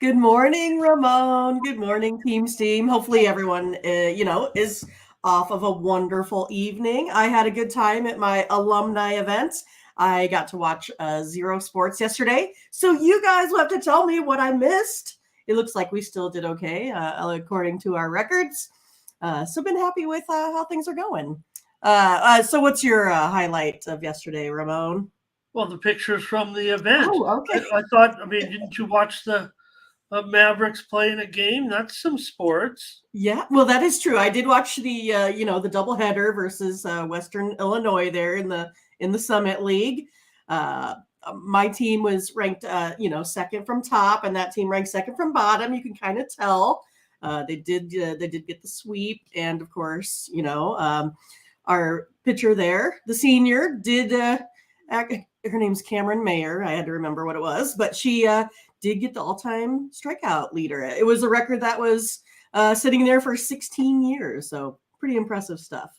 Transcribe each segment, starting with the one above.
Good morning, Ramon. Good morning, Team Steam. Hopefully everyone, is off of a wonderful evening. I had a good time at my alumni event. I got to watch Zero Sports yesterday. So you guys will have to tell me what I missed. It looks like we still did okay, according to our records. So been happy with how things are going. So what's your highlight of yesterday, Ramon? Well, the pictures from the event. Oh, okay. I thought, didn't you watch the Mavericks playing a game? That's some sports. Yeah, well, that is true. I did watch the doubleheader versus Western Illinois there in the Summit League. Uh, my team was ranked, second from top, and that team ranked second from bottom. You can kind of tell. They did get the sweep, and of course, our pitcher there, the senior, did. Her name's Cameron Mayer. I had to remember what it was, but she did get the all-time strikeout leader. It was a record that was sitting there for 16 years. So pretty impressive stuff.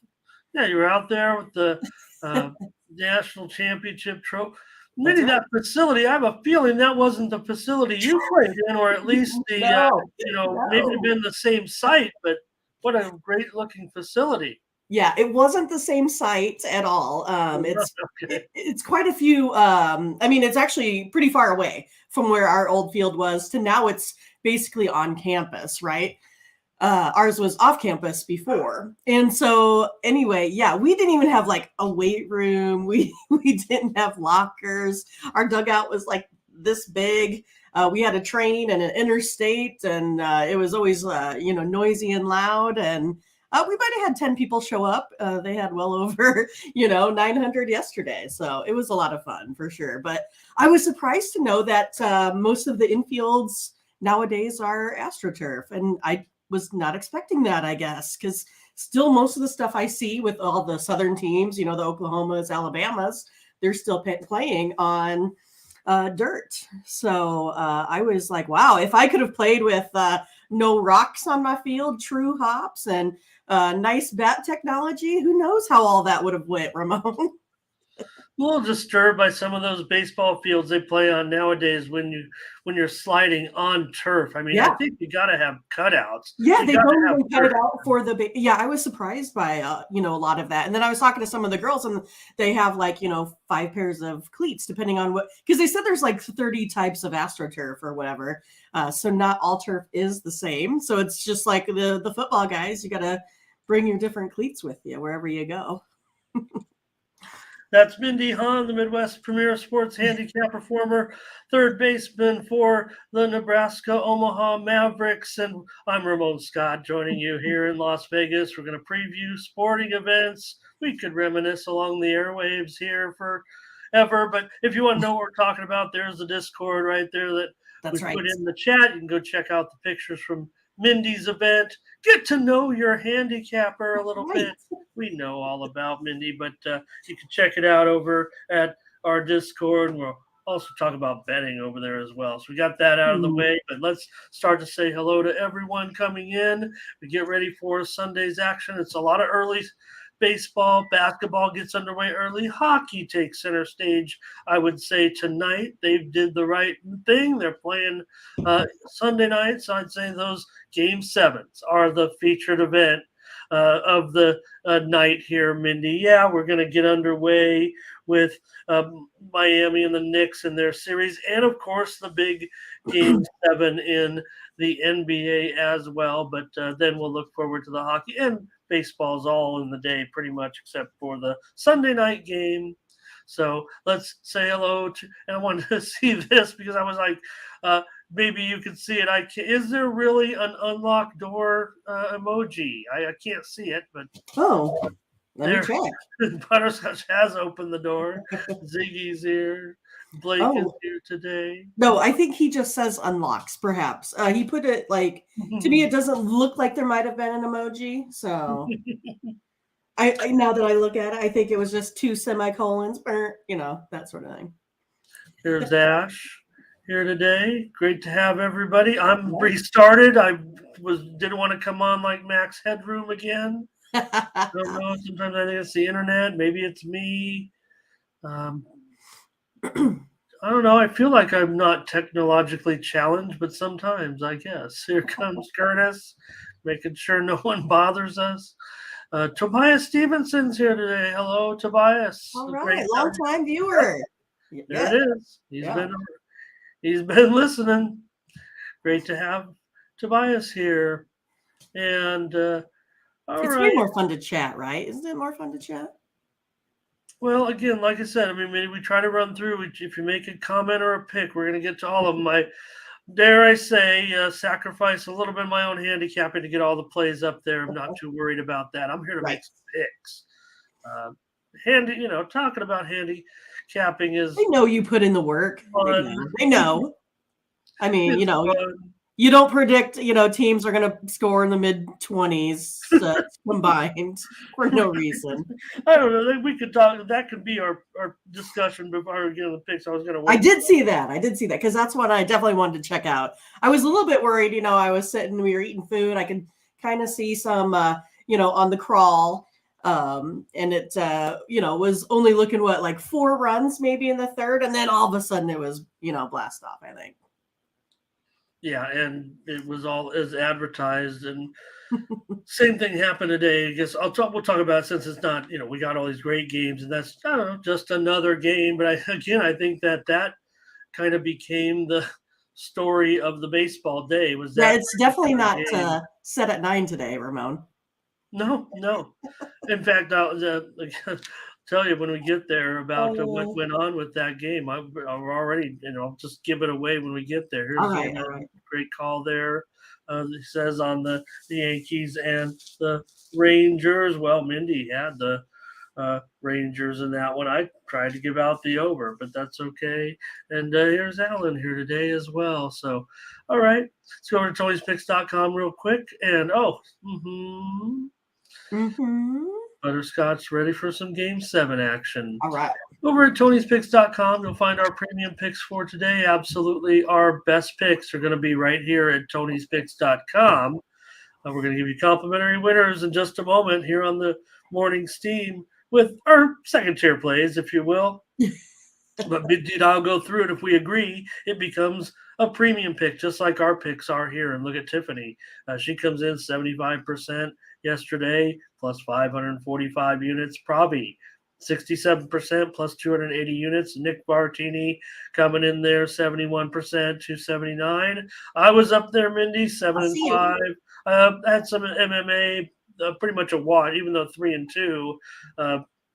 Yeah, you were out there with the uh, national championship trophy. That's Mindy, right. that facility, I have a feeling that wasn't the facility you played in, or at least No, maybe no. been the same site, but what a great looking facility. Yeah, it wasn't the same site at all. Okay. It's quite a few. It's actually pretty far away from where our old field was to now. It's basically on campus, right? Ours was off campus before. And so anyway, yeah, we didn't even have like a weight room. We didn't have lockers. Our dugout was like this big. We had a train and an interstate, and it was always noisy and loud. And we might have had 10 people show up. They had well over 900 yesterday, so it was a lot of fun for sure. But I was surprised to know that most of the infields nowadays are AstroTurf, and I was not expecting that, I guess, because still most of the stuff I see with all the Southern teams, the Oklahomas, Alabamas, they're still playing on dirt. So I was like, wow, if I could have played with no rocks on my field, true hops, and nice bat technology, who knows how all that would have went, Ramon? A little disturbed by some of those baseball fields they play on nowadays when you're sliding on turf. I Yeah. think you got to have cutouts. Yeah, You they got to don't have even cut it dirt. out for yeah, I was surprised by a lot of that. And then I was talking to some of the girls and they have like, 5 pairs of cleats depending on what, because they said there's like 30 types of AstroTurf or whatever. So not all turf is the same. So it's just like the football guys, you got to bring your different cleats with you wherever you go. That's Mindy Hahne, the Midwest Premier Sports Handicap Performer, third baseman for the Nebraska Omaha Mavericks. And I'm Ramon Scott joining you here in Las Vegas. We're going to preview sporting events. We could reminisce along the airwaves here forever. But if you want to know what we're talking about, there's the Discord right there that we That's right. put in the chat. You can go check out the pictures from Mindy's event. Get to know your handicapper a little Right. bit. We know all about Mindy, but you can check it out over at our Discord. And we'll also talk about betting over there as well. So we got that out of the way, but let's start to say hello to everyone coming in. We get ready for Sunday's action. It's a lot of early baseball, basketball gets underway early. Hockey takes center stage, I would say, tonight. They did the right thing. They're playing Sunday night, so I'd say those game sevens are the featured event of the night here, Mindy. Yeah, we're going to get underway with Miami and the Knicks in their series, and of course the big game seven in the NBA as well. But then we'll look forward to the hockey, and baseball's all in the day pretty much except for the Sunday night game. So let's say hello to, and I wanted to see this because I was like, maybe you can see it. Is there really an unlocked door emoji? I can't see it, but Oh, let me there. check. Butterscotch has opened the door. Ziggy's here. Blake is Oh, here today. no, I think he just says unlocks, perhaps. He put it like, to me, it doesn't look like there might have been an emoji. So I now that I look at it, I think it was just two semicolons, or, that sort of thing. Here's Ash here today. Great to have everybody. I'm restarted. I didn't want to come on like Max Headroom again. I don't know. Sometimes I think it's the internet. Maybe it's me. I don't know. I feel like I'm not technologically challenged, but sometimes I guess. Here comes Curtis, making sure no one bothers us. Tobias Stevenson's here today. Hello, Tobias. All A great right, time. long time viewer. There Yeah, it is. yeah. He's been listening. Great to have Tobias here. And all It's way right. more fun to chat, right? Isn't it more fun to chat? Well, again, like I said, I mean, maybe we try to run through. If you make a comment or a pick, we're going to get to all of them. I dare I say, sacrifice a little bit of my own handicapping to get all the plays up there. I'm not too worried about that. I'm here to Right. make some picks. Talking about handicapping is They know you put in the work. They fun. know. They know. I mean, It's fun. you don't predict, teams are going to score in the mid-20s combined for no reason. I don't know. We could talk. That could be our discussion before we get the picks. I was going to. I did see that because that's what I definitely wanted to check out. I was a little bit worried, I was sitting, we were eating food. I could kind of see some, on the crawl. And it, was only looking like 4 runs maybe in the third. And then all of a sudden it was, blast off, I think. Yeah, and it was all as advertised, and same thing happened today. I guess we'll talk about it since it's not, we got all these great games, and that's, I don't know, just another game. But I think that kind of became the story of the baseball day. Was that? Yeah, it's definitely not set at 9 today, Ramon. No. In fact, I'll tell you when we get there about what went on with that game. I'm already, I'll just give it away when we get there. Here's All right. Great call there. It says on the Yankees and the Rangers. Well, Mindy had the Rangers in that one. I tried to give out the over, but that's okay. And here's Alan here today as well. So, all right, let's go over to Tony'sPicks.com real quick. And Butterscotch ready for some Game 7 action. All right. Over at Tony'sPicks.com, you'll find our premium picks for today. Absolutely, our best picks are going to be right here at Tony'sPicks.com. We're going to give you complimentary winners in just a moment here on the morning steam with our second tier plays, if you will. But I'll go through it. If we agree, it becomes a premium pick, just like our picks are here. And look at Tiffany. She comes in 75% yesterday, plus 545 units. Pravi, 67% plus 280 units. Nick Bartini coming in there, 71%, 279. I was up there, Mindy, 7 and 5. I had some MMA, pretty much a wash, even though 3 and 2.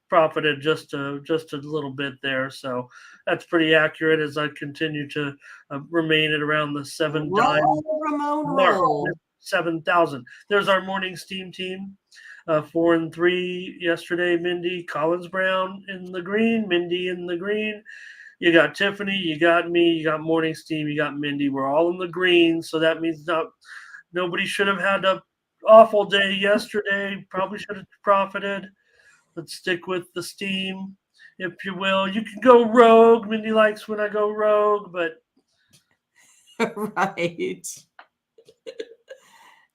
Profited just a little bit there, so that's pretty accurate as I continue to remain at around the 7,000. There's our morning steam team, 4 and 3 yesterday. Mindy, Collins Brown in the green, Mindy in the green. You got Tiffany, you got me, you got morning steam, you got Mindy. We're all in the green, so that means nobody should have had an awful day yesterday. Probably should have profited. Let's stick with the steam, if you will. You can go rogue. Mindy likes when I go rogue, but right.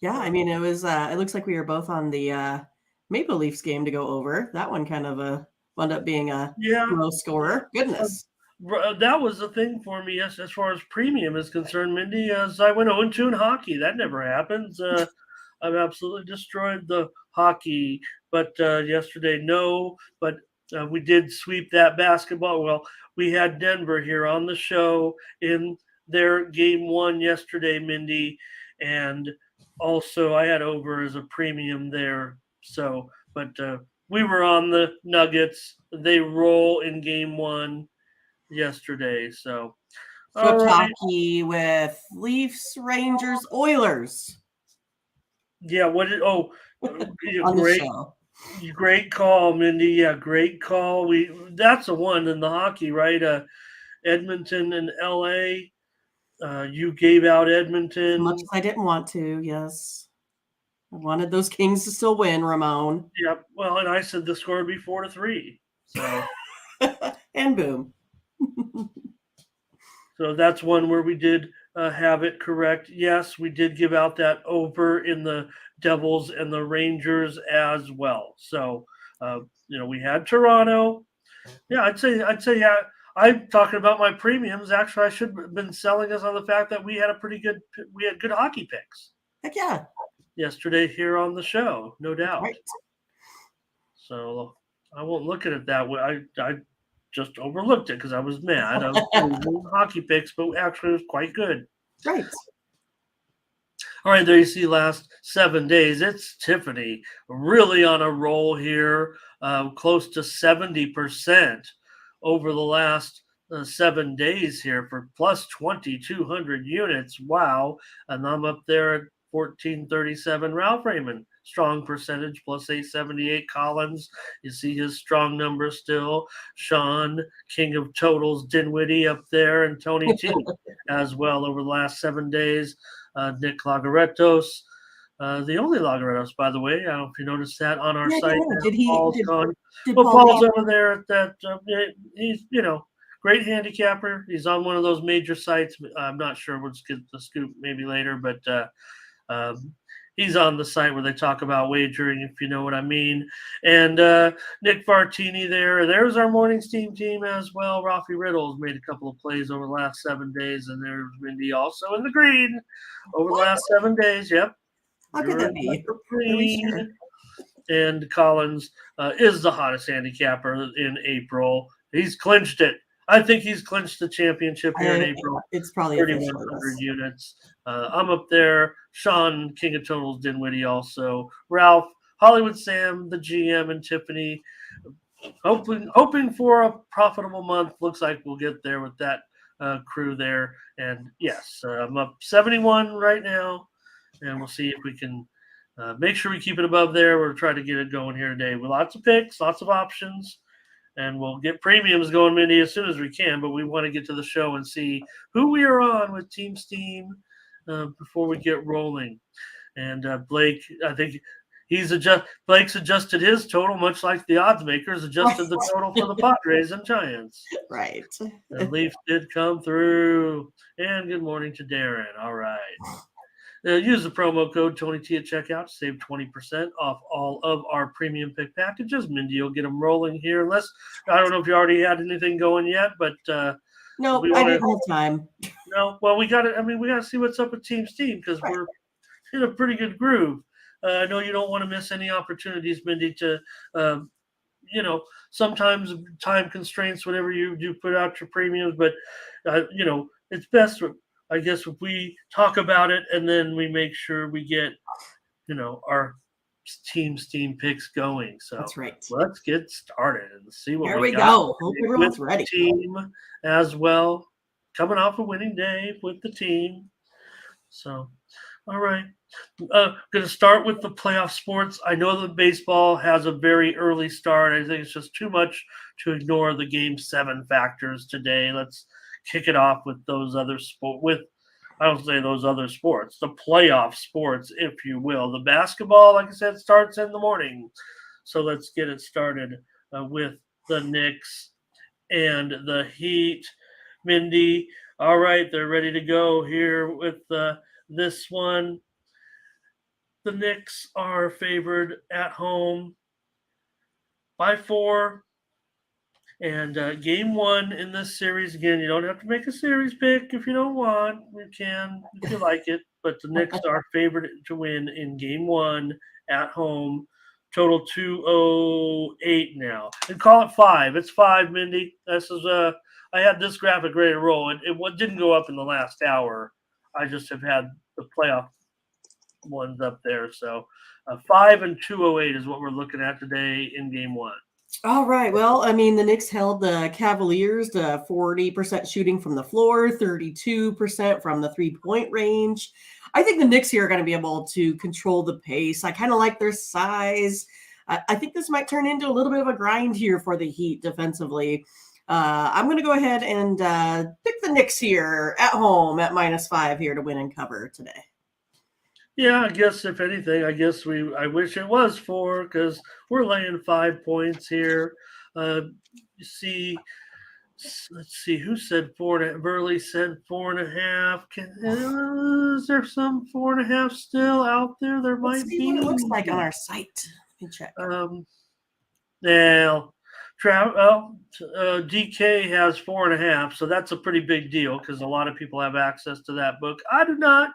Yeah, I mean, it was. It looks like we were both on the Maple Leafs game to go over. That one kind of wound up being a low scorer. Goodness. That was the thing for me as far as premium is concerned, Mindy, as I went 0-2 in hockey. That never happens. I've absolutely destroyed the hockey, but yesterday, no. But we did sweep that basketball. Well, we had Denver here on the show in their game 1 yesterday, Mindy, and also I had over as a premium there. So, but we were on the Nuggets. They roll in game 1 yesterday. So, hockey with Leafs, Rangers, Oilers. Yeah, great call, Mindy. Yeah, great call. That's the one in the hockey, right? Edmonton and LA. You gave out Edmonton. As much as I didn't want to, yes. I wanted those Kings to still win, Ramon. Yeah, well, and I said the score would be 4-3. So and boom. So that's one where we did have it correct. Yes, we did give out that over in the Devils and the Rangers as well. So we had Toronto. Yeah, I'd say yeah. I'm talking about my premiums. Actually, I should have been selling us on the fact that we had good hockey picks. Heck yeah. Yesterday here on the show, no doubt. Right. So I won't look at it that way. I just overlooked it because I was mad. I was hockey picks, but actually it was quite good. Right. All right, there you see last 7 days. It's Tiffany really on a roll here, close to 70% over the last 7 days here for plus 2,200 units. Wow. And I'm up there at 1437. Ralph Raymond, strong percentage, plus 878. Collins, you see his strong number still. Sean, king of totals, Dinwiddie up there, and Tony T as well over the last 7 days. Nick Lagaretos, the only Lagaretos, by the way. I don't know if you noticed that on our site. Paul's gone. Paul's over there at that. He's, great handicapper. He's on one of those major sites. I'm not sure. We'll just get the scoop maybe later, but he's on the site where they talk about wagering, if you know what I mean. And Nick Vartini there's our morning's team as well. Rafi Riddle's made a couple of plays over the last 7 days, and there's Mindy also in the green over the last 7 days. Yep. How could that be? Green. And Collins is the hottest handicapper in April. He's clinched it. I think he's clinched the championship here in April. It's probably 3,100 units. I'm up there. Sean, king of totals, Dinwiddie also. Ralph, Hollywood Sam, the GM, and Tiffany. Hoping for a profitable month. Looks like we'll get there with that crew there. And yes, I'm up 71 right now. And we'll see if we can make sure we keep it above there. We're trying to get it going here today with lots of picks, lots of options. And we'll get premiums going, Mindy, as soon as we can. But we want to get to the show and see who we are on with Team Steam before we get rolling. And Blake, I think Blake's adjusted his total, much like the odds makers adjusted the total for the Padres and Giants. Right. The Leafs did come through. And good morning to Darren. All right. Use the promo code TonyT at checkout to save 20% off all of our premium pick packages. Mindy, you'll get them rolling here. Unless, I don't know if you already had anything going yet, but no, I didn't have time. No, well, we got to see what's up with Team Steam because we're in a pretty good groove. I know you don't want to miss any opportunities, Mindy, to sometimes time constraints whenever you do put out your premiums, but it's best, I guess, if we talk about it and then we make sure we get, our Team Steam picks going. So that's right. Let's get started and see what Here we go. Hope everyone's ready. Team as well, coming off a winning day with the team. So, all right. Going to start with the playoff sports. I know that baseball has a very early start. I think it's just too much to ignore the Game 7 factors today. Let's kick it off with those other I don't say those other sports, the playoff sports, if you will. The basketball, like I said, starts in the morning. So let's get it started with the Knicks and the Heat. Mindy, all right, they're ready to go here with this one. The Knicks are favored at home by 4. And game 1 in this series, again, you don't have to make a series pick if you don't want. You can if you like it. But the Knicks are favored to win in game 1 at home. Total 208 now. And call it 5. It's 5, Mindy. This is I had this graphic ready to roll. It didn't go up in the last hour. I just have had the playoff ones up there. So 5 and 208 is what we're looking at today in game 1. All right. Well, I mean, the Knicks held the Cavaliers to 40% shooting from the floor, 32% from the 3-point range. I think the Knicks here are going to be able to control the pace. I kind of like their size. I think this might turn into a little bit of a grind here for the Heat defensively. I'm going to go ahead and pick the Knicks here at home at -5 here to win and cover today. Yeah, I guess if anything, I wish it was 4 because we're laying 5 points here. You see, let's see, who said 4.5? Burley said 4.5. Is there some 4.5 still out there? There might be. What it looks like on our site. Let me check. Now, DK has 4.5, so that's a pretty big deal because a lot of people have access to that book. I do not,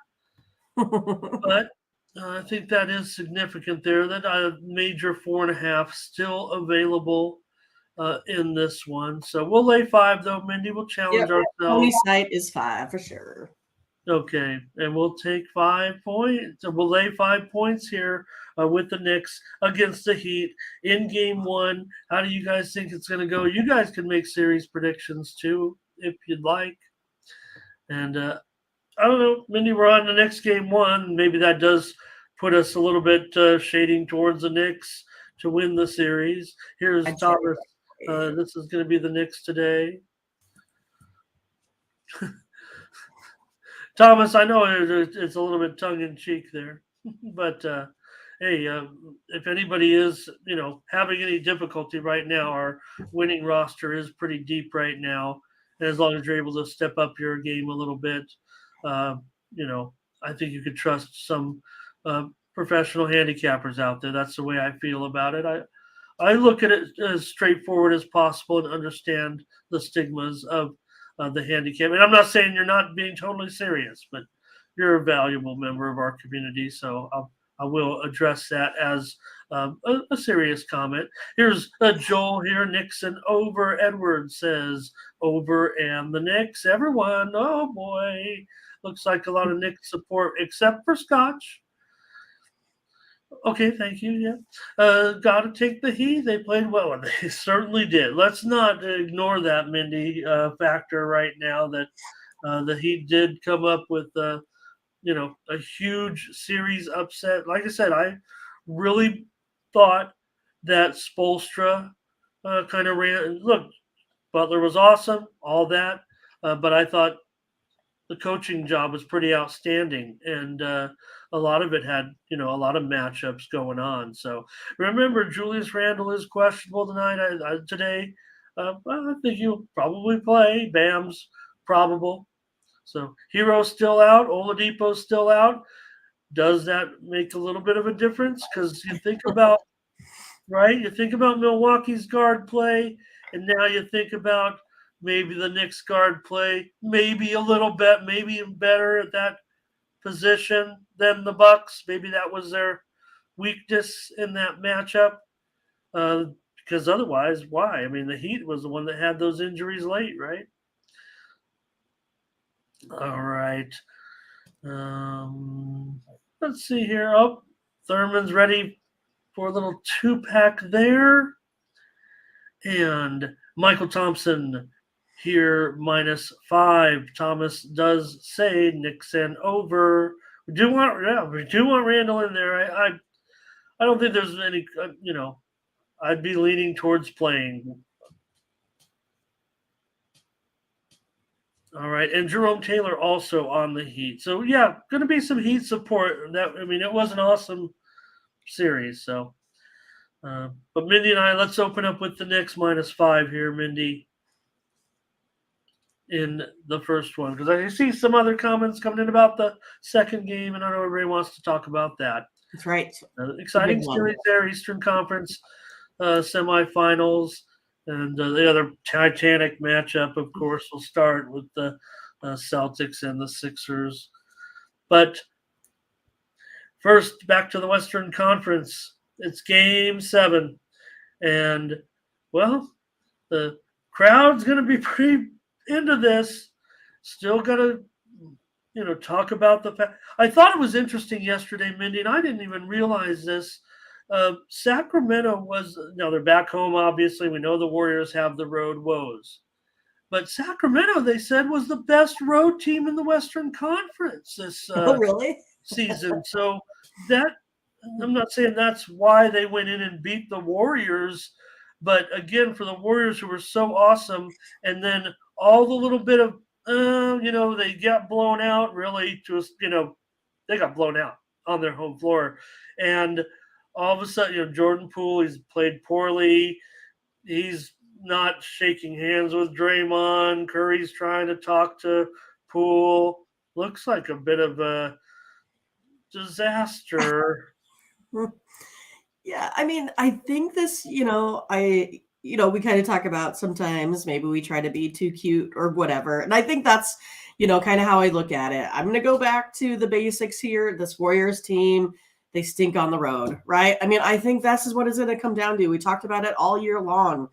but I think that is significant there. That a major 4.5 still available in this one. So we'll lay 5 though, Mindy. We'll challenge Yep. Pony ourselves. site is 5 for sure. Okay, and we'll take 5 points. We'll lay 5 points here with the Knicks against the Heat in Game 1. How do you guys think it's going to go? You guys can make series predictions too if you'd like. And I don't know, Mindy, we're on the next Game 1. Maybe that does put us a little bit shading towards the Knicks to win the series. Here's Thomas. This is going to be the Knicks today. Thomas, I know it's a little bit tongue in cheek there, but hey, if anybody is having any difficulty right now, our winning roster is pretty deep right now, and as long as you're able to step up your game a little bit, uh, I think you could trust some professional handicappers out there. That's the way I feel about it. I look at it as straightforward as possible and understand the stigmas of the handicap. And I'm not saying you're not being totally serious, but you're a valuable member of our community. So I will address that as a serious comment. Here's Joel here. Nixon over. Edward says over and the Knicks. Everyone, oh boy. Looks like a lot of Knicks support, except for Scotch. Okay, thank you. Yeah. Got to take the Heat. They played well, and they certainly did. Let's not ignore that, Mindy, factor right now that the Heat did come up with, a huge series upset. Like I said, I really thought that Spoelstra kind of ran. Look, Butler was awesome, all that, but I thought the coaching job was pretty outstanding, and a lot of it had a lot of matchups going on. So remember, Julius Randle is questionable today. I think he'll probably play. Bam's probable. So Hero's still out. Oladipo's still out. Does that make a little bit of a difference? Because you think about Milwaukee's guard play, and now you think about maybe the Knicks guard play, maybe a little bit, maybe better at that position than the Bucks. Maybe that was their weakness in that matchup. Because otherwise, why? I mean, the Heat was the one that had those injuries late, right? All right. Let's see here. Oh, Thurman's ready for a little 2-pack there. And Michael Thompson here -5. Thomas does say Nixon over. We do want Randall in there. I don't think there's any. I'd be leaning towards playing. All right, and Jerome Taylor also on the Heat. So yeah, going to be some Heat support. It was an awesome series. So, but Mindy and I, let's open up with the Knicks -5 here, Mindy, in the first one, because I see some other comments coming in about the second game, and I know everybody wants to talk about that. That's right. Exciting series there, Eastern Conference semifinals. And the other Titanic matchup, of course, will start with the Celtics and the Sixers. But first, back to the Western Conference. It's Game 7. And, well, the crowd's going to be pretty into this. Still got to, talk about the fact. I thought it was interesting yesterday, Mindy, and I didn't even realize this. Sacramento they're back home, obviously. We know the Warriors have the road woes. But Sacramento, they said, was the best road team in the Western Conference this really? season. So that, I'm not saying that's why they went in and beat the Warriors. But again, for the Warriors who were so awesome, and then all the little bit of, they got blown out, really, they got blown out on their home floor. And all of a sudden, Jordan Poole, he's played poorly. He's not shaking hands with Draymond. Curry's trying to talk to Poole. Looks like a bit of a disaster. Yeah, I think this, we kind of talk about sometimes maybe we try to be too cute or whatever. And I think that's, kind of how I look at it. I'm going to go back to the basics here. This Warriors team, they stink on the road, right? I mean, I think this is what it's going to come down to. We talked about it all year long.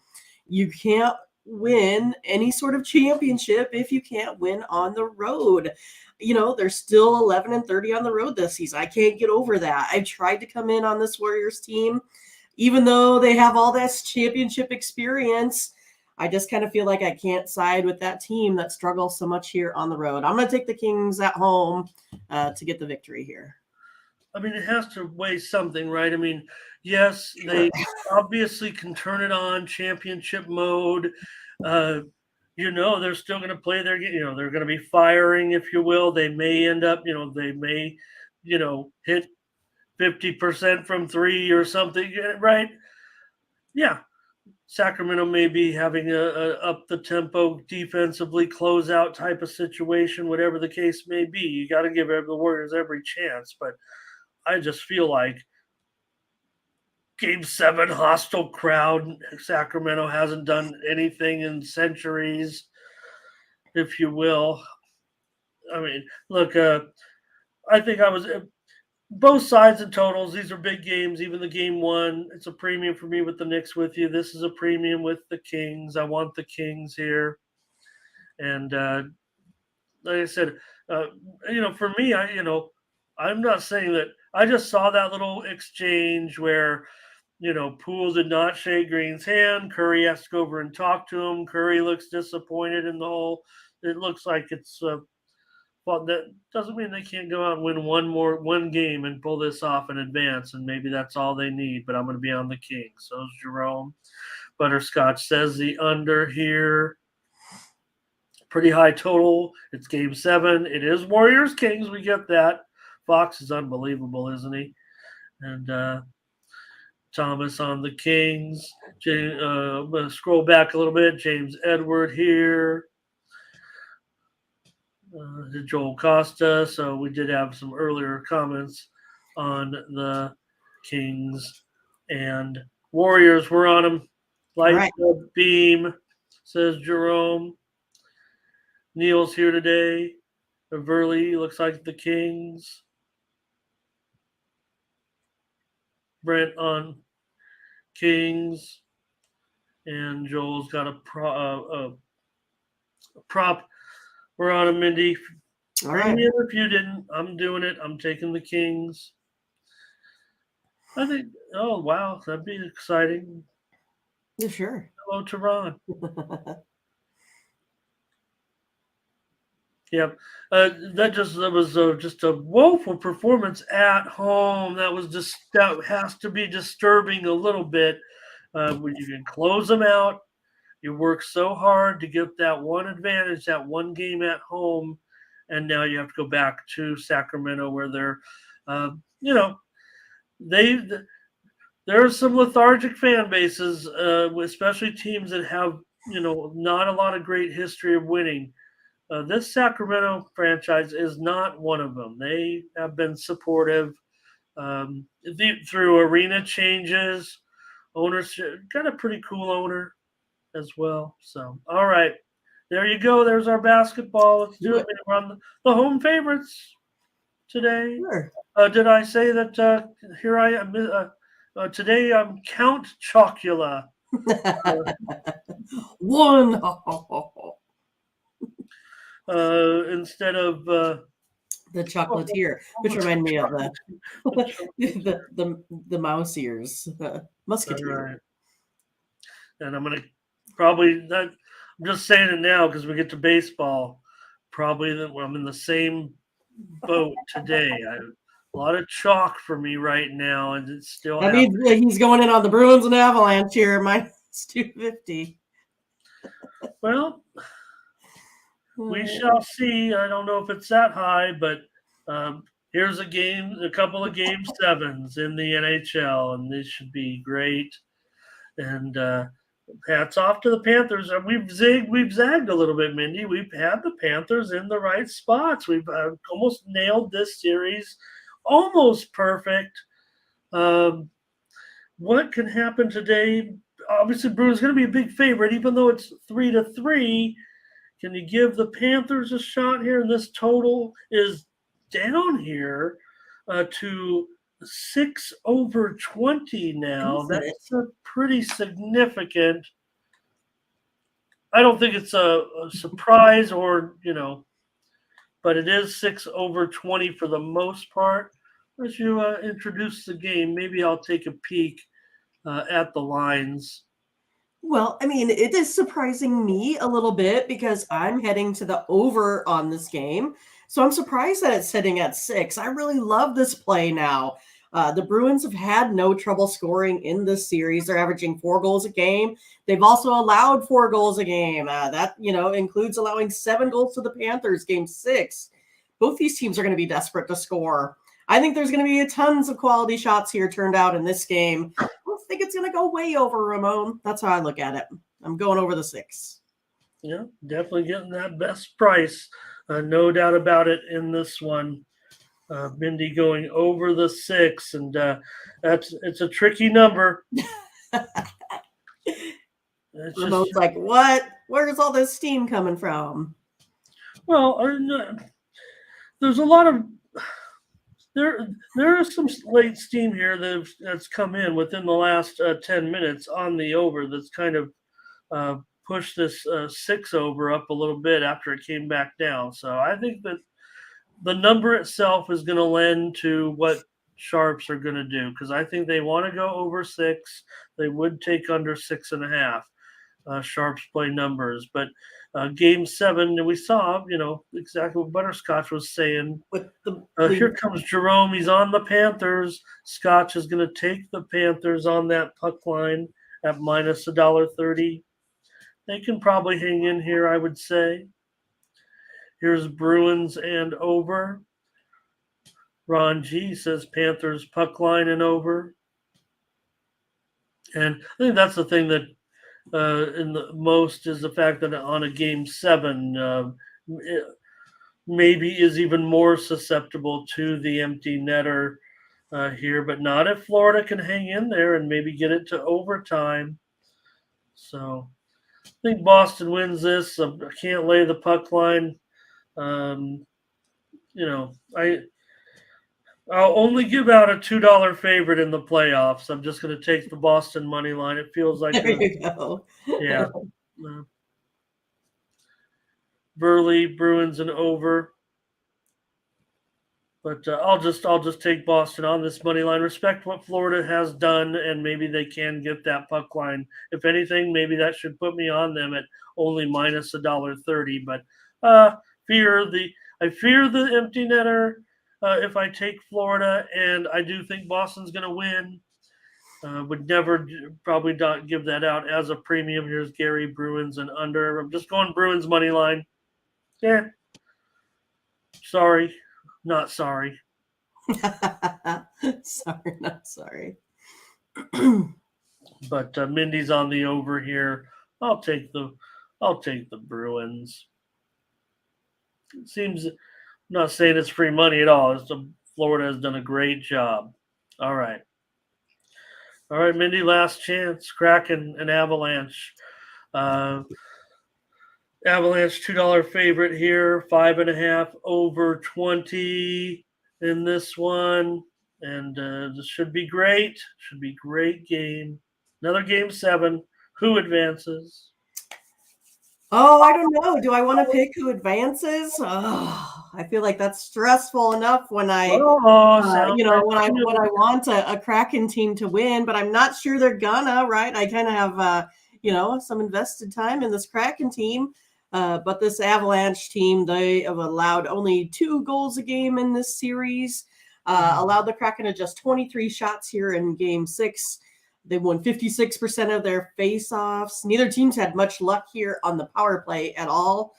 You can't win any sort of championship if you can't win on the road. They're still 11-30 on the road this season. I can't get over that. I tried to come in on this Warriors team, even though they have all this championship experience. I just kind of feel like I can't side with that team that struggles so much here on the road. I'm going to take the Kings at home to get the victory here. I mean, it has to weigh something, right? I mean, yes, they obviously can turn it on championship mode. They're still going to play their game. They're going to be firing, if you will. They may end up, they may, hit 50% from three or something, right? Yeah. Sacramento may be having a up the tempo defensively closeout type of situation, whatever the case may be. You got to give the Warriors every chance, but I just feel like Game 7, hostile crowd. Sacramento hasn't done anything in centuries, if you will. I mean, look, I think I was both sides and totals. These are big games. Even the game 1, it's a premium for me with the Knicks with you. This is a premium with the Kings. I want the Kings here. And like I said, for me, I'm not saying that. I just saw that little exchange where, Poole did not shake Green's hand. Curry has to go over and talk to him. Curry looks disappointed in the whole. It looks like it's. Well, that doesn't mean they can't go out and win one game and pull this off in advance, and maybe that's all they need. But I'm going to be on the Kings. So is Jerome. Butterscotch says the under here. Pretty high total. It's game 7. It is Warriors Kings. We get that. Fox is unbelievable, isn't he? And Thomas on the Kings. I'm going to scroll back a little bit. James Edward here. Joel Costa. So we did have some earlier comments on the Kings and Warriors. We're on them. Light the beam, says Jerome. Neil's here today. Verley looks like the Kings. Brent on Kings. And Joel's got a prop. We're on a Mindy. All right. If you didn't, I'm doing it. I'm taking the Kings. I think, oh, wow. That'd be exciting. Yeah, sure. Hello, Tehran. Yep. That was just a woeful performance at home. That has to be disturbing a little bit. When you can close them out, you work so hard to get that one advantage, that one game at home, and now you have to go back to Sacramento where they're, there are some lethargic fan bases, especially teams that have, not a lot of great history of winning. This Sacramento franchise is not one of them. They have been supportive through arena changes. Ownership, got a pretty cool owner as well. So, all right. There you go. There's our basketball. Let's do it. We're on the home favorites today. Sure. Did I say that here I am? Today I'm Count Chocula. One. Instead of the chocolatier, which reminded me of the mouse ears, musketeer. Right. And I'm gonna probably that. I'm just saying it now because we get to baseball. Probably that I'm in the same boat today. A lot of chalk for me right now, and it's still. I mean, he's going in on the Bruins and Avalanche here, minus 250. Well, we shall see. I don't know if it's that high, but here's a couple of game 7s in the NHL, and this should be great. And hats off to the Panthers. We've zagged a little bit, Mindy. We've had the Panthers in the right spots. We've almost nailed this series, almost perfect. What can happen today? obviously Bruins going to be a big favorite, even though it's 3-3. Can you give the Panthers a shot here? And this total is down here to 6/20 now. That's a pretty significant. I don't think it's a surprise or, but it is 6/20 for the most part. As you introduce the game, maybe I'll take a peek at the lines. Well, I mean, it is surprising me a little bit because I'm heading to the over on this game. So I'm surprised that it's sitting at 6. I really love this play now. The Bruins have had no trouble scoring in this series. They're averaging 4 goals a game. They've also allowed 4 goals a game. That includes allowing 7 goals to the Panthers, game 6. Both these teams are going to be desperate to score. I think there's going to be tons of quality shots here turned out in this game. I don't think it's going to go way over, Ramon. That's how I look at it. I'm going over the 6. Yeah, definitely getting that best price. No doubt about it in this one. Mindy going over the 6, and it's a tricky number. Ramon's like, what? Where's all this steam coming from? Well, there's a lot of there is some late steam here that's come in within the last 10 minutes on the over. That's kind of pushed this 6 over up a little bit after it came back down. So I think that the number itself is going to lend to what sharps are going to do, because I think they want to go over 6. They would take under 6.5. Sharps play numbers, but game 7, we saw, exactly what Butterscotch was saying. Here comes Jerome. He's on the Panthers. Scotch is going to take the Panthers on that puck line at minus $1.30. They can probably hang in here, I would say. Here's Bruins and over. Ron G says Panthers puck line and over. And I think that's the thing that in the most is the fact that on a game 7, maybe is even more susceptible to the empty netter here, but not if Florida can hang in there and maybe get it to overtime. So I think Boston wins this. I can't lay the puck line. I'll only give out a $2 favorite in the playoffs. I'm just going to take the Boston money line. It feels like there you go. Yeah. Burley, Bruins, and over. But I'll just take Boston on this money line. Respect what Florida has done, and maybe they can get that puck line. If anything, maybe that should put me on them at only minus $1.30. But I fear the empty netter if I take Florida, and I do think Boston's going to win. Would never probably not give that out as a premium. Here's Gary, Bruins and under. I'm just going Bruins money line. Yeah. Sorry. Not sorry. Sorry, not sorry. But Mindy's on the over here. I'll take the Bruins. It seems, I'm not saying it's free money at all. Florida has done a great job. All right, Mindy, last chance. Kraken and Avalanche. Avalanche $2 favorite here, 5.5 over 20 in this one, and this should be great. Should be great game. Another game 7. Who advances? Oh, I don't know. Do I want to pick who advances? Oh, I feel like that's stressful enough when I, when I want a Kraken team to win, but I'm not sure they're gonna. Right? I kind of have, some invested time in this Kraken team. But this Avalanche team, they have allowed only 2 goals a game in this series, allowed the Kraken to just 23 shots here in game 6. They won 56% of their face-offs. Neither team's had much luck here on the power play at all.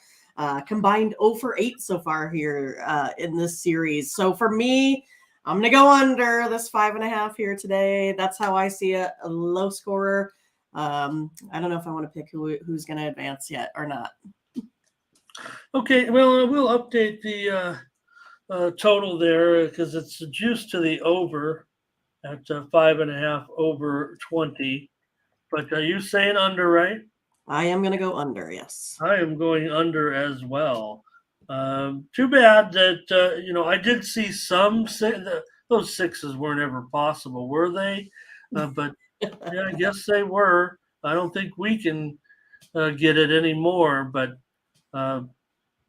Combined 0 for 8 so far here in this series. So for me, I'm going to go under this 5.5 here today. That's how I see it, a low scorer. I don't know if I want to pick who's going to advance yet or not. Okay, well, we'll update the total there because it's juiced to the over at 5.5 over 20. But you saying under, right? I am going to go under, yes. I am going under as well. Too bad that I did see some those sixes weren't ever possible, were they? But yeah, I guess they were. I don't think we can get it anymore. But uh,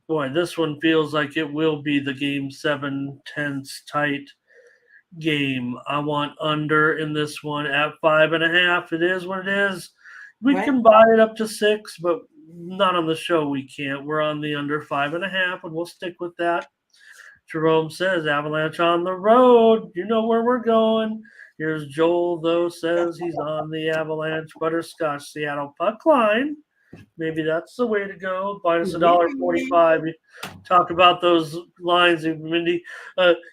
boy, this one feels like it will be the game 7 tense tight game. I want under in this one at 5.5. It is what it is. We Right. can buy it up to 6, but not on the show. We can't. We're on the under 5.5, and we'll stick with that. Jerome says Avalanche on the road. You know where we're going. Here's Joel, though, says he's on the Avalanche Butterscotch Seattle puck line. Maybe that's the way to go. Minus $1.45. Talk about those lines, Mindy.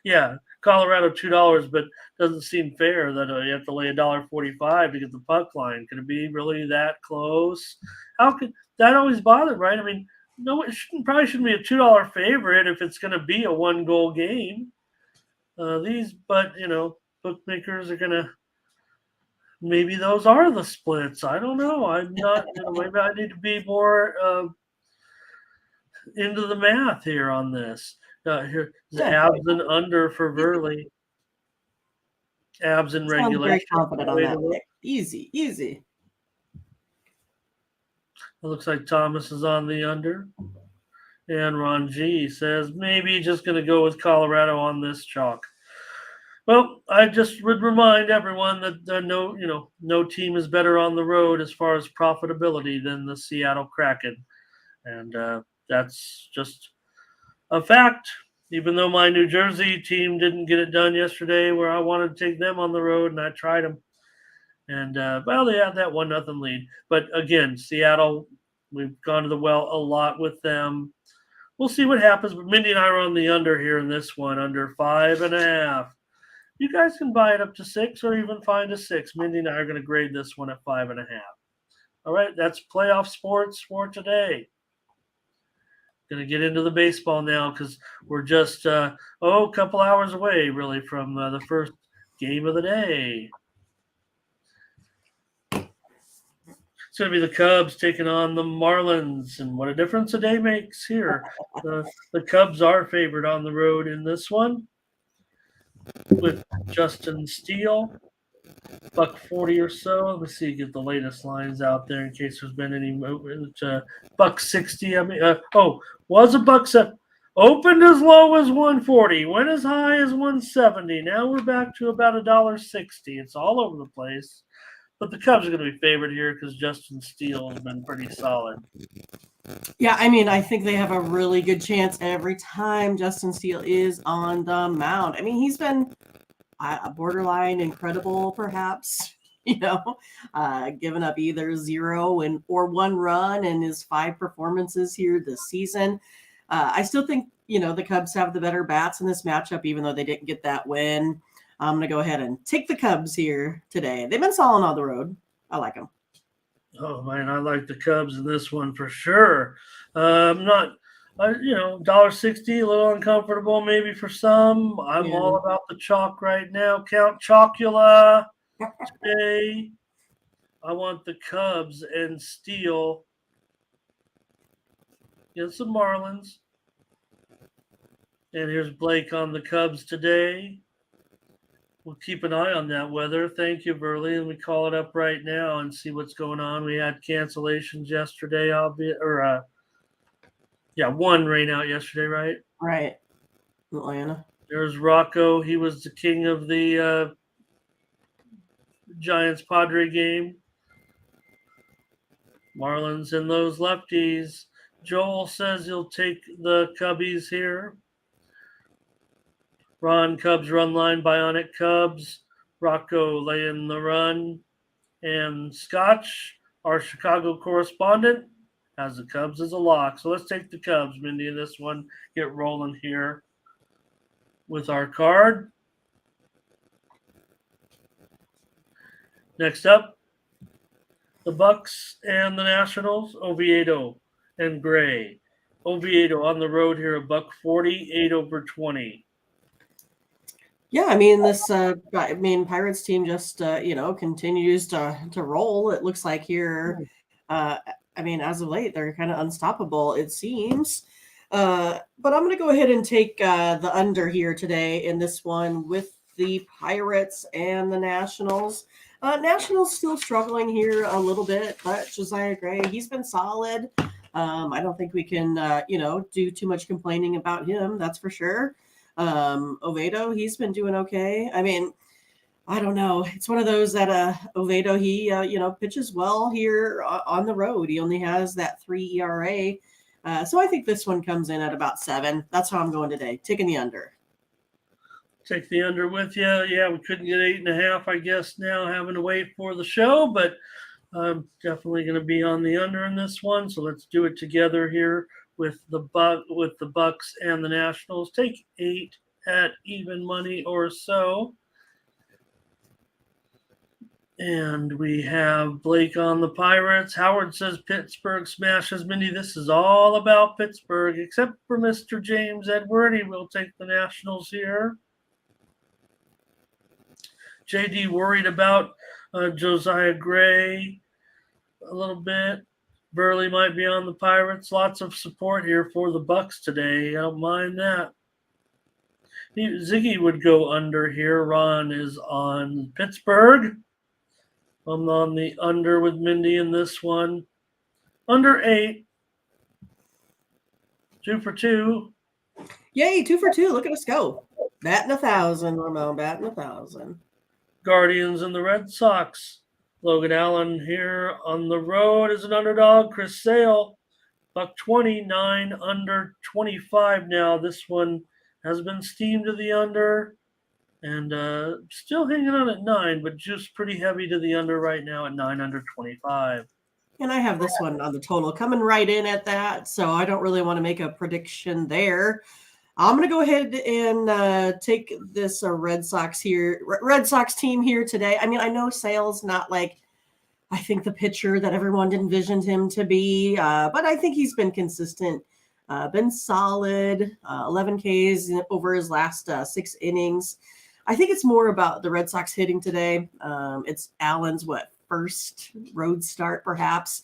Yeah, Colorado $2, but doesn't seem fair that you have to lay $1.45 to get the puck line. Could it be really that close? How could that always bother? Right? I mean, no, it probably shouldn't be a $2 favorite if it's going to be a 1-goal game. But bookmakers are going to. Maybe those are the splits. I don't know. I'm not. Maybe I need to be more into the math here on this. Here, abs and under for Verley. Abs and regulation. Very confident on that pick. Easy. It looks like Thomas is on the under. And Ron G says maybe just going to go with Colorado on this chalk. Well, I just would remind everyone that no team is better on the road as far as profitability than the Seattle Kraken, and that's just a fact. Even though my New Jersey team didn't get it done yesterday, where I wanted to take them on the road, and I tried them, and they had that 1-0 lead. But again, Seattle, we've gone to the well a lot with them. We'll see what happens. But Mindy and I are on the under here in this one, under 5.5. You guys can buy it up to 6 or even find a 6. Mindy and I are going to grade this one at 5.5. All right, that's playoff sports for today. Going to get into the baseball now because we're just a couple hours away, really, from the first game of the day. It's going to be the Cubs taking on the Marlins, and what a difference a day makes here. The Cubs are favored on the road in this one, with Justin Steele, $1.40 or so. Let me see, get the latest lines out there in case there's been any movement. $1.60. Was $1.70. Opened as low as $1.40, went as high as $1.70. Now we're back to about $1.60. It's all over the place. But the Cubs are going to be favored here because Justin Steele has been pretty solid. Yeah, I mean, I think they have a really good chance every time Justin Steele is on the mound. I mean, he's been a borderline incredible, perhaps, giving up either 0 or 1 run in his 5 performances here this season. I still think, the Cubs have the better bats in this matchup, even though they didn't get that win. I'm going to go ahead and take the Cubs here today. They've been solid on the road. I like them. Oh, man, I like the Cubs in this one for sure. $1.60, a little uncomfortable maybe for some. I'm all about the chalk right now. Count Chocula today. I want the Cubs and Steele against the Marlins. And here's Blake on the Cubs today. We'll keep an eye on that weather. Thank you, Burley. And we call it up right now and see what's going on. We had cancellations yesterday, one rain out yesterday, right? Right. Atlanta. There's Rocco. He was the king of the Giants-Padre game. Marlins and those lefties. Joel says he'll take the Cubbies here. Ron, Cubs run line, Bionic Cubs. Rocco laying the run. And Scotch, our Chicago correspondent, has the Cubs as a lock. So let's take the Cubs, Mindy, in this one. Get rolling here with our card. Next up, the Bucks and the Nationals, Oviedo and Gray. Oviedo on the road here, $1.40, 8/20. Yeah, I mean Pirates team just continues to roll. It looks like here, uh, as of late they're kind of unstoppable. It seems, but I'm going to go ahead and take the under here today in this one with the Pirates and the Nationals. Nationals still struggling here a little bit, but Josiah Gray, he's been solid. I don't think we can do too much complaining about him. That's for sure. Oviedo, he's been doing okay. I mean, I don't know. It's one of those that Oviedo, he pitches well here on the road. He only has that 3 ERA. So I think this one comes in at about 7. That's how I'm going today, taking the under. Take the under with you. Yeah, we couldn't get 8.5, I guess, now having to wait for the show, but I'm definitely going to be on the under in this one. So let's do it together here with the Bucks and the Nationals. Take 8 at even money or so. And we have Blake on the Pirates. Howard says Pittsburgh smashes Mindy. This is all about Pittsburgh, except for Mr. James Edward. He will take the Nationals here. JD worried about Josiah Gray a little bit. Burley might be on the Pirates. Lots of support here for the Bucks today. I don't mind that. Ziggy would go under here. Ron is on Pittsburgh. I'm on the under with Mindy in this one. Under 8. 2 for 2. Yay, 2 for 2. Look at us go. Batting 1,000, Ramon. Batting 1,000. Guardians and the Red Sox. Logan Allen here on the road as an underdog. Chris Sale, $1.29, under 25 now. This one has been steamed to the under and still hanging on at 9, but just pretty heavy to the under right now at 9 under 25. And I have this one on the total coming right in at that, so I don't really want to make a prediction there. I'm going to go ahead and take this Red Sox team here today. I mean, I know Sale's not like, I think, the pitcher that everyone envisioned him to be, but I think he's been consistent, been solid, 11 Ks over his last 6 innings. I think it's more about the Red Sox hitting today. It's Allen's, first road start, perhaps.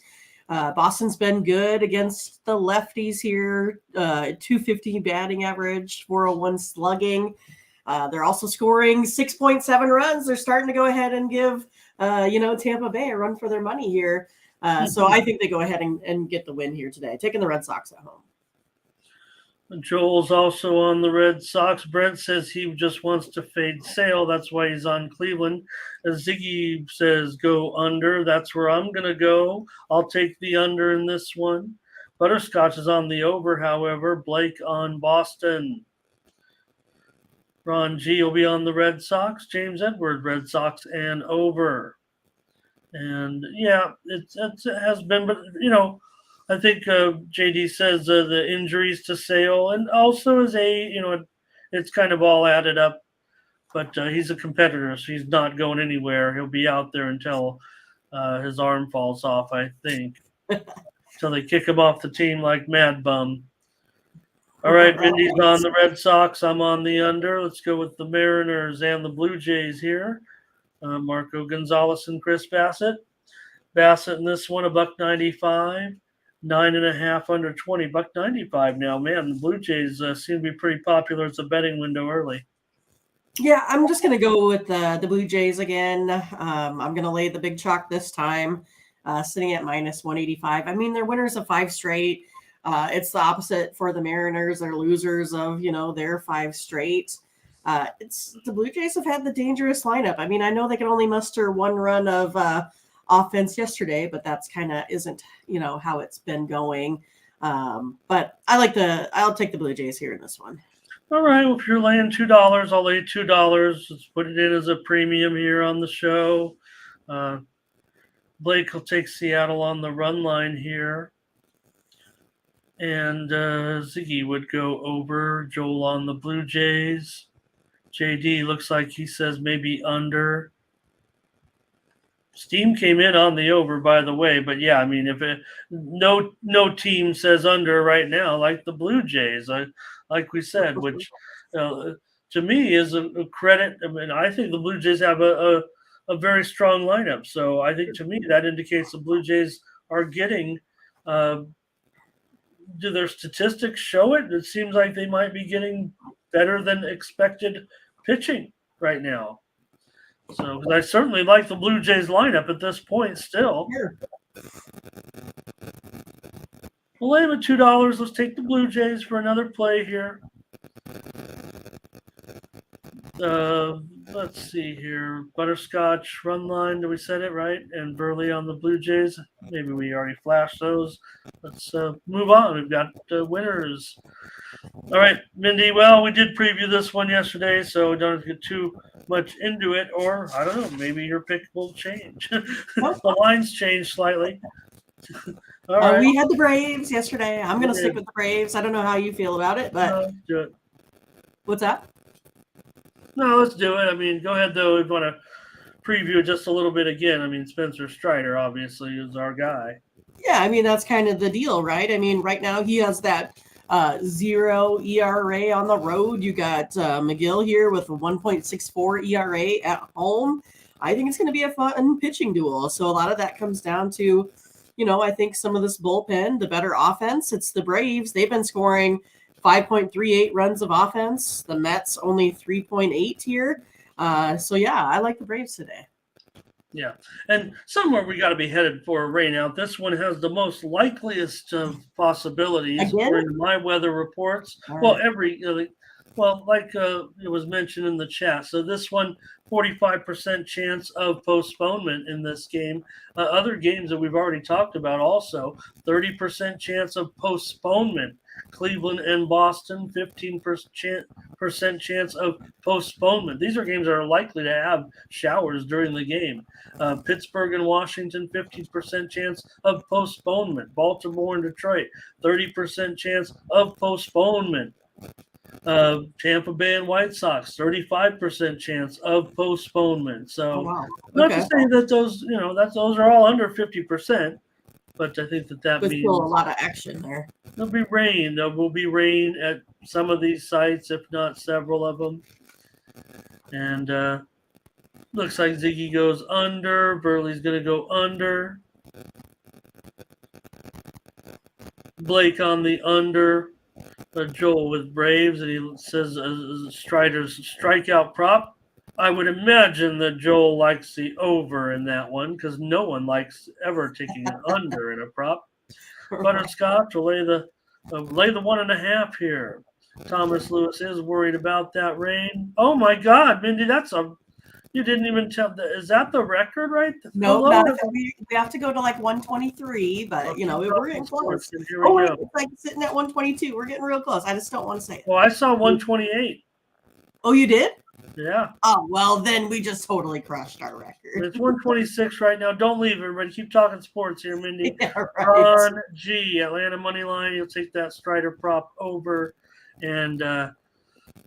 Boston's been good against the lefties here, 250 batting average, 401 slugging. They're also scoring 6.7 runs. They're starting to go ahead and give, Tampa Bay a run for their money here. So I think they go ahead and get the win here today, taking the Red Sox at home. Joel's also on the Red Sox. Brent says he just wants to fade Sale. That's why he's on Cleveland. Ziggy says go under. That's where I'm going to go. I'll take the under in this one. Butterscotch is on the over, however. Blake on Boston. Ron G will be on the Red Sox. James Edward, Red Sox and over. And, yeah, it has been, but, I think JD says the injuries to Sale and also it's kind of all added up. But he's a competitor, so he's not going anywhere. He'll be out there until his arm falls off, I think, until they kick him off the team like Mad Bum. All right, Mindy's on the Red Sox. I'm on the under. Let's go with the Mariners and the Blue Jays here. Marco Gonzalez and Chris Bassett. Bassett in this one, $1.95. 9.5 under 20. $1.95 now. Man, the Blue Jays seem to be pretty popular. It's a betting window early. Yeah, I'm just going to go with the Blue Jays again. I'm going to lay the big chalk this time, sitting at -185. I mean, they're winners of 5 straight. It's the opposite for the Mariners. They're losers of, their 5 straight. It's the Blue Jays have had the dangerous lineup. I mean, I know they can only muster 1 run of offense yesterday, but that's kind of isn't, how it's been going. But I'll take the Blue Jays here in this one. All right. Well, if you're laying $2, I'll lay $2. Let's put it in as a premium here on the show. Blake will take Seattle on the run line here. And Ziggy would go over. Joel on the Blue Jays. JD looks like he says maybe under. Steam came in on the over, by the way, but yeah, I mean, if no team says under right now, like the Blue Jays, like we said, which to me is a credit. I mean, I think the Blue Jays have a very strong lineup. So I think to me that indicates the Blue Jays are getting. Do their statistics show it? It seems like they might be getting better than expected pitching right now. So 'cause I certainly like the Blue Jays lineup at this point still. Sure. We'll lay them at $2. Let's take the Blue Jays for another play here. Let's see here. Butterscotch run line. Did we set it right? And Burley on the Blue Jays. Maybe we already flashed those. Let's move on. We've got winners. All right, Mindy. Well, we did preview this one yesterday, so we don't have to get too much into it. Or I don't know. Maybe your pick will change. The lines changed slightly. All right. We had the Braves yesterday. I'm going to stick with the Braves. I don't know how you feel about it, but let's do it. What's that? No, let's do it. I mean, go ahead, though. We want to preview it just a little bit again. I mean, Spencer Strider, obviously, is our guy. Yeah, I mean, that's kind of the deal, right? I mean, right now he has that 0 ERA on the road. You got McGill here with a 1.64 ERA at home. I think it's going to be a fun pitching duel. So a lot of that comes down to, I think some of this bullpen, the better offense. It's the Braves. They've been scoring 5.38 runs of offense. The Mets only 3.8 here. So, yeah, I like the Braves today. Yeah, and somewhere we got to be headed for a rain out. This one has the most likeliest of possibilities according to my weather reports. Right. Well, like it was mentioned in the chat. So this one, 45% chance of postponement in this game. Other games that we've already talked about also, 30% chance of postponement. Cleveland and Boston, 15% chance of postponement. These are games that are likely to have showers during the game. Pittsburgh and Washington, 15% chance of postponement. Baltimore and Detroit, 30% chance of postponement. Tampa Bay and White Sox, 35% chance of postponement. So, not to say that those are all under 50%. But I think that means still a lot of action there. There'll be rain. There will be rain at some of these sites, if not several of them. And looks like Ziggy goes under. Burley's going to go under. Blake on the under. Joel with Braves, and he says Strider's strikeout prop. I would imagine that Joel likes the over in that one because no one likes ever taking an under in a prop. Butterscotch will lay the 1.5 here. Thomas Lewis is worried about that rain. Oh my God, Mindy, you didn't even tell. Is that the record, right? No, we have to go to like 123, but we're getting close. It's like sitting at 122. We're getting real close. I just don't want to say it. Well, I saw 128. Oh, you did? Yeah. Oh, well, then we just totally crushed our record. It's 126 right now. Don't leave, everybody. Keep talking sports here, Mindy. Yeah, right. Ron G, Atlanta money line. You'll take that Strider prop over. And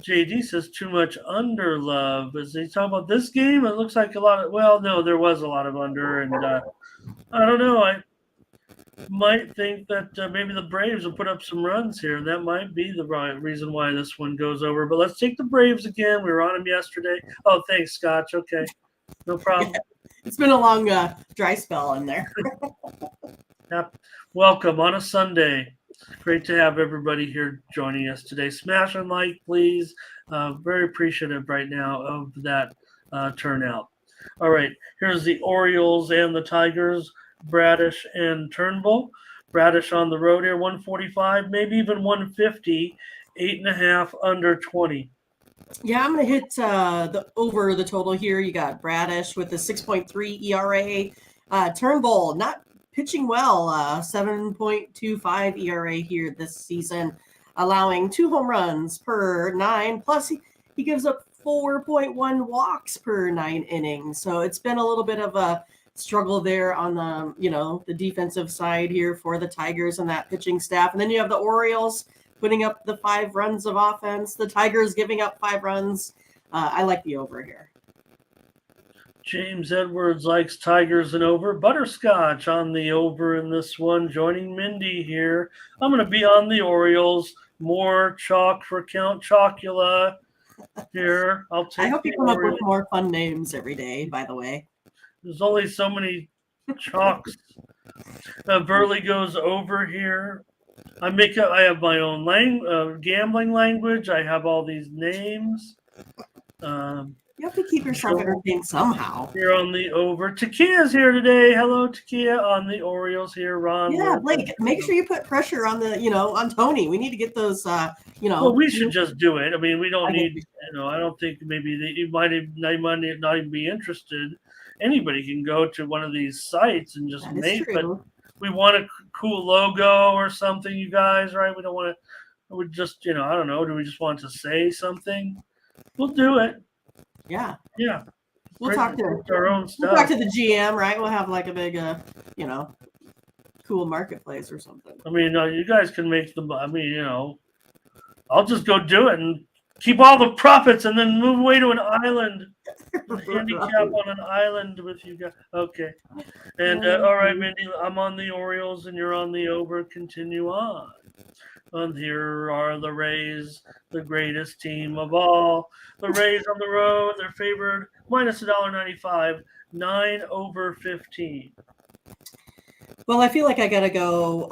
JD says too much under love. Is he talking about this game? It looks like a lot of – well, no, there was a lot of under. And I don't know. I might think that maybe the Braves will put up some runs here. That might be the right reason why this one goes over. But let's take the Braves again. We were on them yesterday. Oh, thanks, Scotch. Okay. No problem. Yeah. It's been a long dry spell in there. Welcome on a Sunday. Great to have everybody here joining us today. Smash and like, please. Very appreciative right now of that turnout. All right. Here's the Orioles and the Tigers. Bradish and Turnbull. Bradish on the road here, 145, maybe even 150, 8.5 under 20. Yeah, I'm going to hit over the total here. You got Bradish with a 6.3 ERA. Turnbull not pitching well, 7.25 ERA here this season, allowing 2 home runs per 9. Plus, he gives up 4.1 walks per 9 innings. So it's been a little bit of a struggle there on the defensive side here for the Tigers and that pitching staff. And then you have the Orioles putting up the 5 runs of offense. The Tigers giving up 5 runs. I like the over here. James Edwards likes Tigers and over. Butterscotch on the over in this one, joining Mindy here. I'm going to be on the Orioles. More chalk for Count Chocula. here. I'll I take hope the you come up with Orioles. more fun names every day, by the way. There's only so many chalks. Burley goes over here. I have my own gambling language. I have all these names. You have to keep yourself entertained somehow. Here on the over. Takia's here today. Hello, Takia on the Orioles here. Ron. Yeah, Blake, make sure you put pressure on on Tony. We need to get those, Well, we should just do it. I mean, we don't need, should. I don't think maybe they might not even be interested. Anybody can go to one of these sites and just but we want a cool logo or something, you guys, right? We don't want to, we just, I don't know. Do we just want to say something? We'll do it. Yeah. Yeah. We'll talk to our own stuff. We'll talk to the GM, right? We'll have like a big, cool marketplace or something. I mean, you guys can make I'll just go do it and keep all the profits and then move away to an island. Handicap on an island with you guys. Okay. And all right, Mindy, I'm on the Orioles and you're on the over. Continue on. And here are the Rays, the greatest team of all. The Rays on the road, they're favored minus $1.95, 9 over 15. Well, I feel like I got to go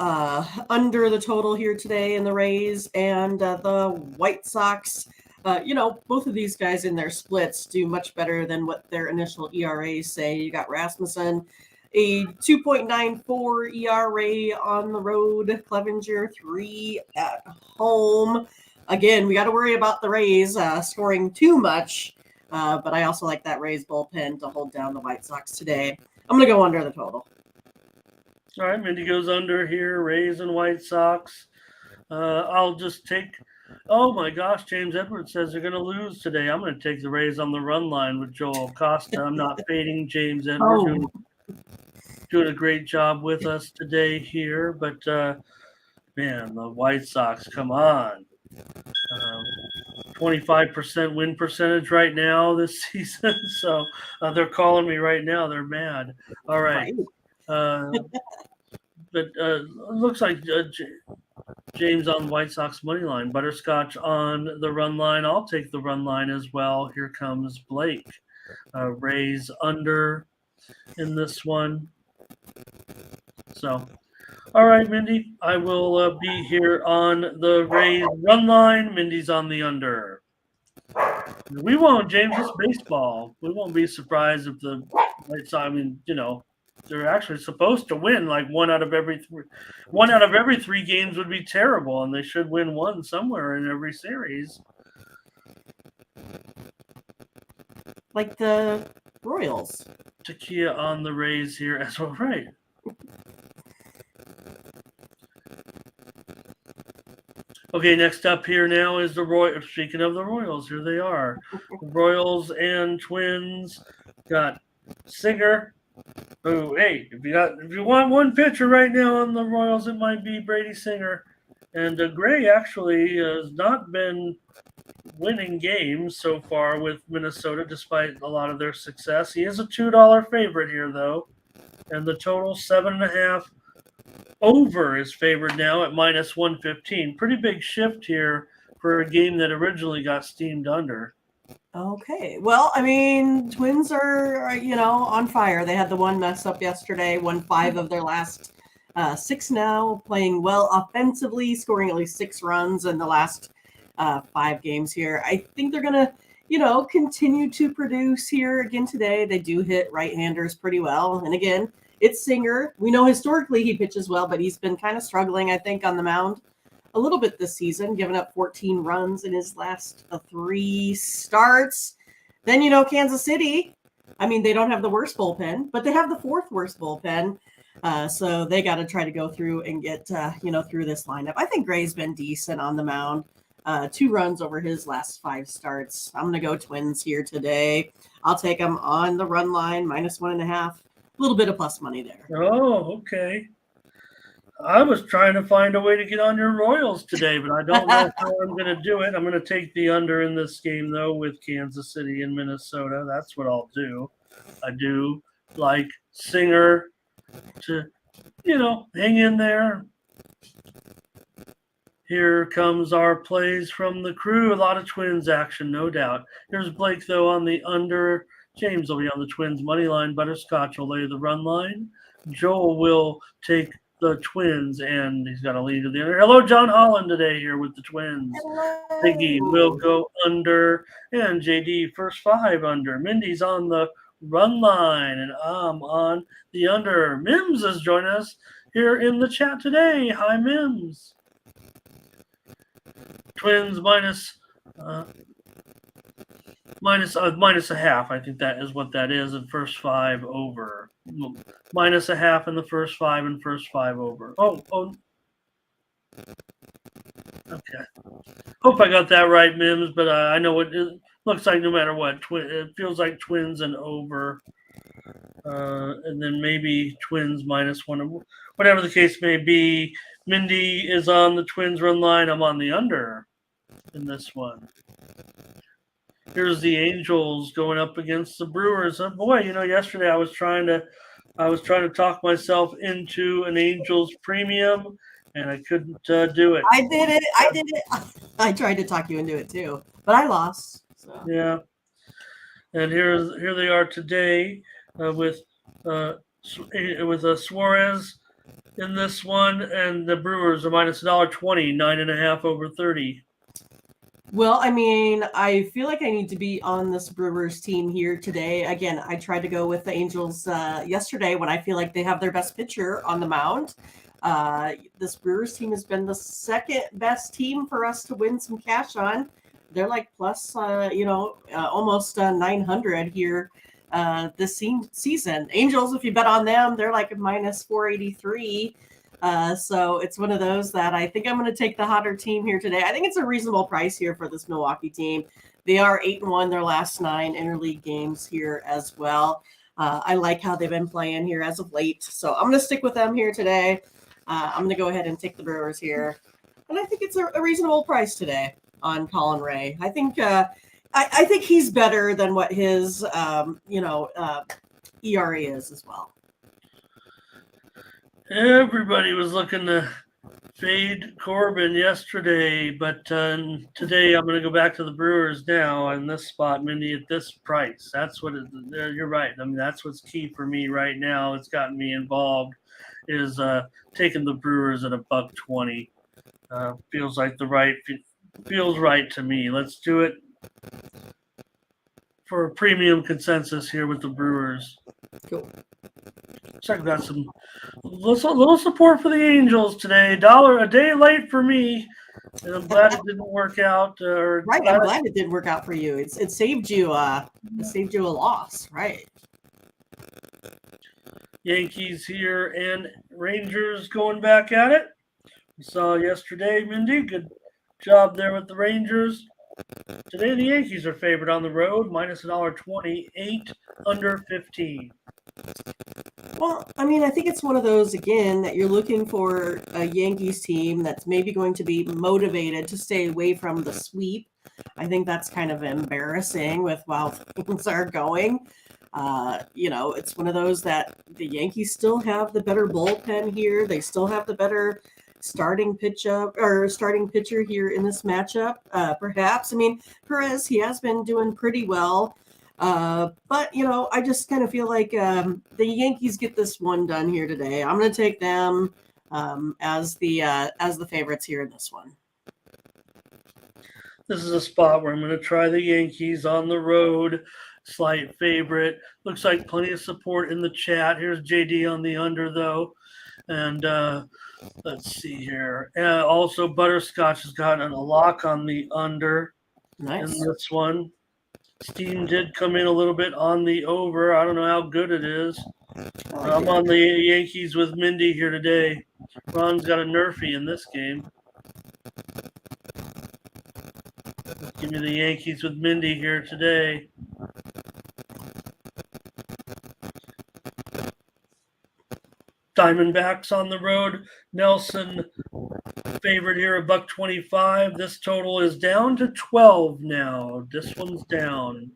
under the total here today in the Rays and the White Sox. Both of these guys in their splits do much better than what their initial ERAs say. You got Rasmussen, a 2.94 ERA on the road. Clevenger, 3 at home. Again, we got to worry about the Rays scoring too much. But I also like that Rays bullpen to hold down the White Sox today. I'm going to go under the total. All right, Mindy goes under here, Rays and White Sox. I'll just take – oh, my gosh, James Edwards says they're going to lose today. I'm going to take the Rays on the run line with Joel Costa. I'm not fading James Edwards. Doing a great job with us today here. But, man, the White Sox, come on. 25% win percentage right now this season. So they're calling me right now. They're mad. All right. But looks like James on White Sox money line, Butterscotch on the run line. I'll take the run line as well. Here comes Blake. Rays under in this one. So, all right, Mindy, I will be here on the Rays run line. Mindy's on the under. We won't, James. It's baseball. We won't be surprised if the White Sox. I mean, they're actually supposed to win like one out of every three games would be terrible, and they should win one somewhere in every series. Like the Royals. Takia on the Rays here as well, right? Okay, next up here now is the Royals. Speaking of the Royals, here they are. Royals and Twins got Singer. Oh, hey, if you want one pitcher right now on the Royals, it might be Brady Singer. And Gray actually has not been winning games so far with Minnesota, despite a lot of their success. He is a $2 favorite here, though. And the total 7.5 over is favored now at minus 115. Pretty big shift here for a game that originally got steamed under. Okay. Well, I mean, Twins are, on fire. They had the one mess up yesterday, won 5 of their last 6 now, playing well offensively, scoring at least 6 runs in the last 5 games here. I think they're going to, continue to produce here again today. They do hit right-handers pretty well. And again, it's Singer. We know historically he pitches well, but he's been kind of struggling, I think, on the mound a little bit this season, giving up 14 runs in his last 3 starts. Then, Kansas City, I mean, they don't have the worst bullpen, but they have the 4th worst bullpen. So they got to try to go through and get, through this lineup. I think Gray's been decent on the mound. 2 runs over his last 5 starts. I'm going to go Twins here today. I'll take them on the run line, minus 1.5. A little bit of plus money there. Oh, okay. I was trying to find a way to get on your Royals today, but I don't know how I'm going to do it. I'm going to take the under in this game, though, with Kansas City and Minnesota. That's what I'll do. I do like Singer to, hang in there. Here comes our plays from the crew. A lot of Twins action, no doubt. Here's Blake, though, on the under. James will be on the Twins money line. Butterscotch will lay the run line. Joel will take the Twins, and he's got a lead to the under. Hello, John Holland today here with the Twins. Biggie will go under, and JD first 5 under. Mindy's on the run line, and I'm on the under. Mims is joining us here in the chat today. Hi, Mims. Twins minus a half. I think that is what that is in first 5 over. Minus a half in the first 5 and first 5 over. Oh. Okay. Hope I got that right, Mims, but I know it looks like no matter what, it feels like Twins and over. And then maybe Twins -1, whatever the case may be. Mindy is on the Twins run line. I'm on the under in this one. Here's the Angels going up against the Brewers. Oh boy, yesterday I was trying to talk myself into an Angels premium, and I couldn't do it. I did it. I tried to talk you into it too, but I lost. So. Yeah. And here they are today with Suarez in this one, and the Brewers are -$1.20, 9.5 over 30. Well, I mean, I feel like I need to be on this Brewers team here today. Again, I tried to go with the Angels yesterday when I feel like they have their best pitcher on the mound. This Brewers team has been the second best team for us to win some cash on. They're like plus, almost 900 here this season. Angels, if you bet on them, they're like a -483. So it's one of those that I think I'm going to take the hotter team here today. I think it's a reasonable price here for this Milwaukee team. They are 8-1 their last 9 interleague games here as well. I like how they've been playing here as of late. So I'm going to stick with them here today. I'm going to go ahead and take the Brewers here. And I think it's a reasonable price today on Colin Ray. I think I think he's better than what his ERA is as well. Everybody was looking to fade Corbin yesterday, but today I'm going to go back to the Brewers now in this spot, Mindy, at this price. That's what you're right. I mean, that's what's key for me right now. It's gotten me involved is taking the Brewers at $1.20. Feels right to me. Let's do it for a premium consensus here with the Brewers. Cool. Check out some little support for the Angels today. $1 a day late for me, and I'm glad it didn't work out. Right, I'm glad it didn't work out for you. It saved you. It saved you a loss, right? Yankees here and Rangers going back at it. We saw yesterday, Mindy. Good job there with the Rangers. Today the Yankees are favored on the road, -$1.20, 8 under 15. Well, I mean, I think it's one of those, again, that you're looking for a Yankees team that's maybe going to be motivated to stay away from the sweep. I think that's kind of embarrassing with how things are going. It's one of those that the Yankees still have the better bullpen here. They still have the better starting pitcher here in this matchup. Perhaps, I mean, Perez, he has been doing pretty well. But I just kind of feel like the Yankees get this one done here today. I'm going to take them as the favorites here in this one. This is a spot where I'm going to try the Yankees on the road. Slight favorite. Looks like plenty of support in the chat. Here's JD on the under, though. And let's see here. Also, Butterscotch has gotten a lock on the under in this one. Steam did come in a little bit on the over. I don't know how good it is. I'm on the Yankees with Mindy here today. Ron's got a nerfy in this game. Give me the Yankees with Mindy here today. Diamondbacks on the road. Nelson favorite here, $1.25. This total is down to 12 now. This one's down.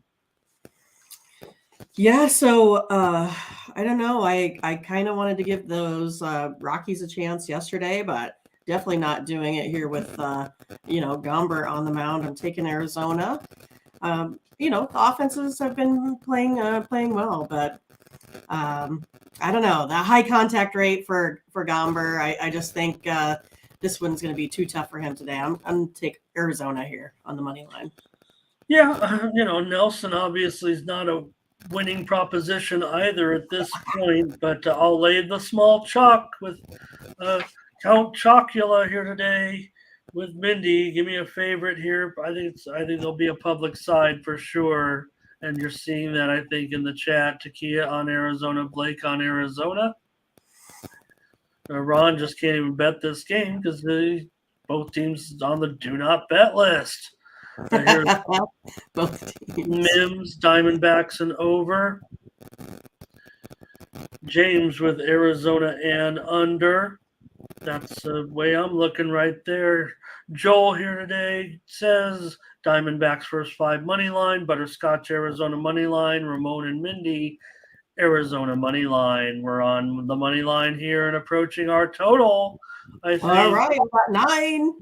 Yeah, so I don't know. I kind of wanted to give those Rockies a chance yesterday, but definitely not doing it here with, Gomber on the mound. I'm taking Arizona. The offenses have been playing well, but I don't know. The high contact rate for Gomber, I just think this one's going to be too tough for him today. I'm going to take Arizona here on the money line. Yeah, Nelson obviously is not a winning proposition either at this point, but I'll lay the small chalk with Count Chocula here today with Mindy. Give me a favorite here. I think there'll be a public side for sure, and you're seeing that I think in the chat. Takia on Arizona, Blake on Arizona. Ron just can't even bet this game because both teams on the do not bet list. Both teams. Mims, Diamondbacks, and over. James with Arizona and under. That's the way I'm looking right there. Joel here today says Diamondbacks first 5 money line, Butterscotch Arizona money line, Ramon and Mindy Arizona money line. We're on the money line here and approaching our total. I think. All right, we got 9.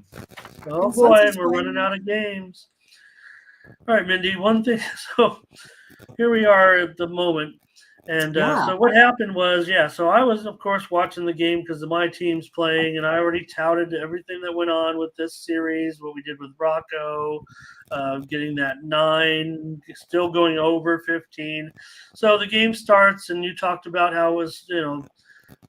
Oh boy, we're running out of games. All right, Mindy. One thing. So here we are at the moment. And so what happened was, so I was, of course, watching the game because my team's playing, and I already touted everything that went on with this series, what we did with Rocco, getting that 9, still going over 15. So the game starts, and you talked about how it was,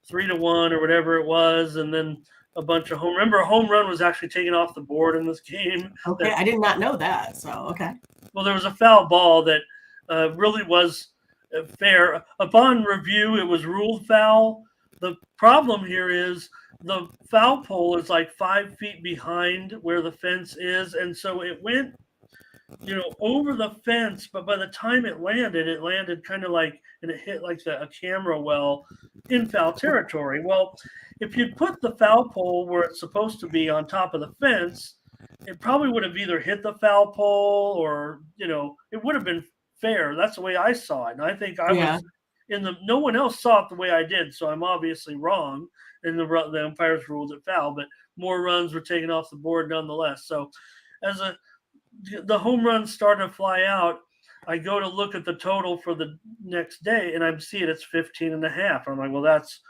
3-1 or whatever it was, and then a bunch of a home run was actually taken off the board in this game. Okay, I did not know that, so okay. Well, there was a foul ball that really was fair. Upon review, it was ruled foul. The problem here is the foul pole is like 5 feet behind where the fence is, and so it went, over the fence. But by the time it landed kind of like, and it hit like a camera well in foul territory. Well, if you put the foul pole where it's supposed to be on top of the fence, it probably would have either hit the foul pole or, it would have been fair. That's the way I saw it. And I think I was no one else saw it the way I did. So I'm obviously wrong. And the umpires ruled it foul, but more runs were taken off the board nonetheless. So as the home runs started to fly out, I go to look at the total for the next day and I see it's 15.5. I'm like, well, that's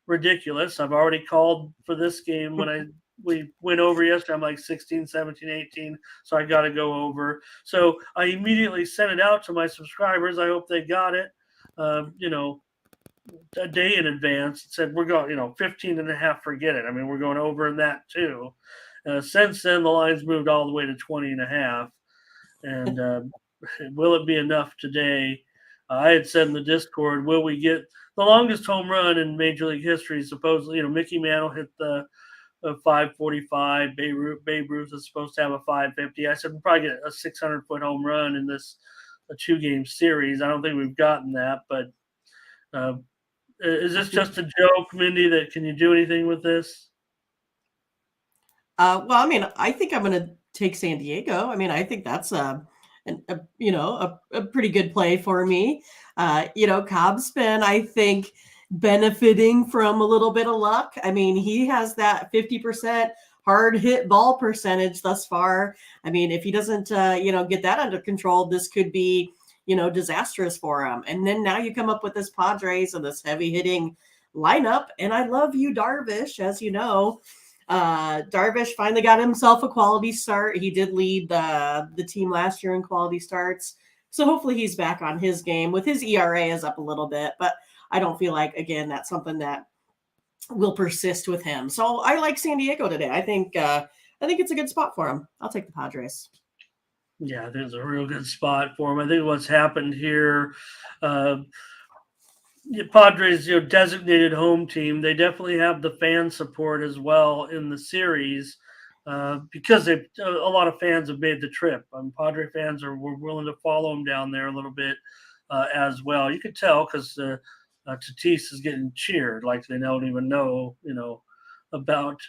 ridiculous. I've already called for this game when we went over yesterday. I'm like 16, 17, 18. So I got to go over. So I immediately sent it out to my subscribers. I hope they got it, a day in advance. It said, we're going, 15.5, forget it. I mean, we're going over in that too. Since then, the line's moved all the way to 20.5. And will it be enough today? I had said in the Discord, will we get the longest home run in Major League history? Supposedly, Mickey Mantle hit the 545. Babe Ruth is supposed to have a 550. I said we'll probably get a 600-foot home run in this 2-game series. I don't think we've gotten that, but is this just a joke, Mindy? That can you do anything with this? Well, I mean, I think I'm going to take San Diego. I mean, I think that's a pretty good play for me. Cobb's been, I think, benefiting from a little bit of luck. I mean, he has that 50% hard hit ball percentage thus far. I mean, if he doesn't, get that under control, this could be, disastrous for him. And then now you come up with this Padres and this heavy hitting lineup. And I love you, Darvish, as you know. Darvish finally got himself a quality start. He did lead the team last year in quality starts. So hopefully he's back on his game. With his ERA is up a little bit, but I don't feel like, again, that's something that will persist with him. So I like San Diego today. I think it's a good spot for him. I'll take the Padres. Yeah, there's a real good spot for him. I think what's happened here, Padres, designated home team. They definitely have the fan support as well in the series because a lot of fans have made the trip. Padre fans were willing to follow them down there a little bit as well. You could tell because Tatis is getting cheered like they don't even know, about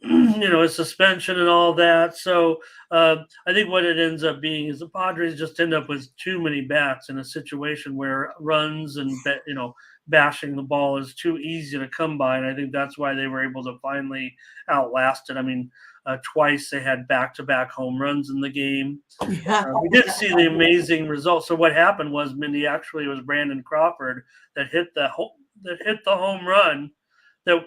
his suspension and all that. So I think what it ends up being is the Padres just end up with too many bats in a situation where runs and bashing the ball is too easy to come by, and I think that's why they were able to finally outlast it. I mean, twice they had back-to-back home runs in the game. Yeah. We did see the amazing results. So what happened was, Mindy, actually it was Brandon Crawford that hit the home run that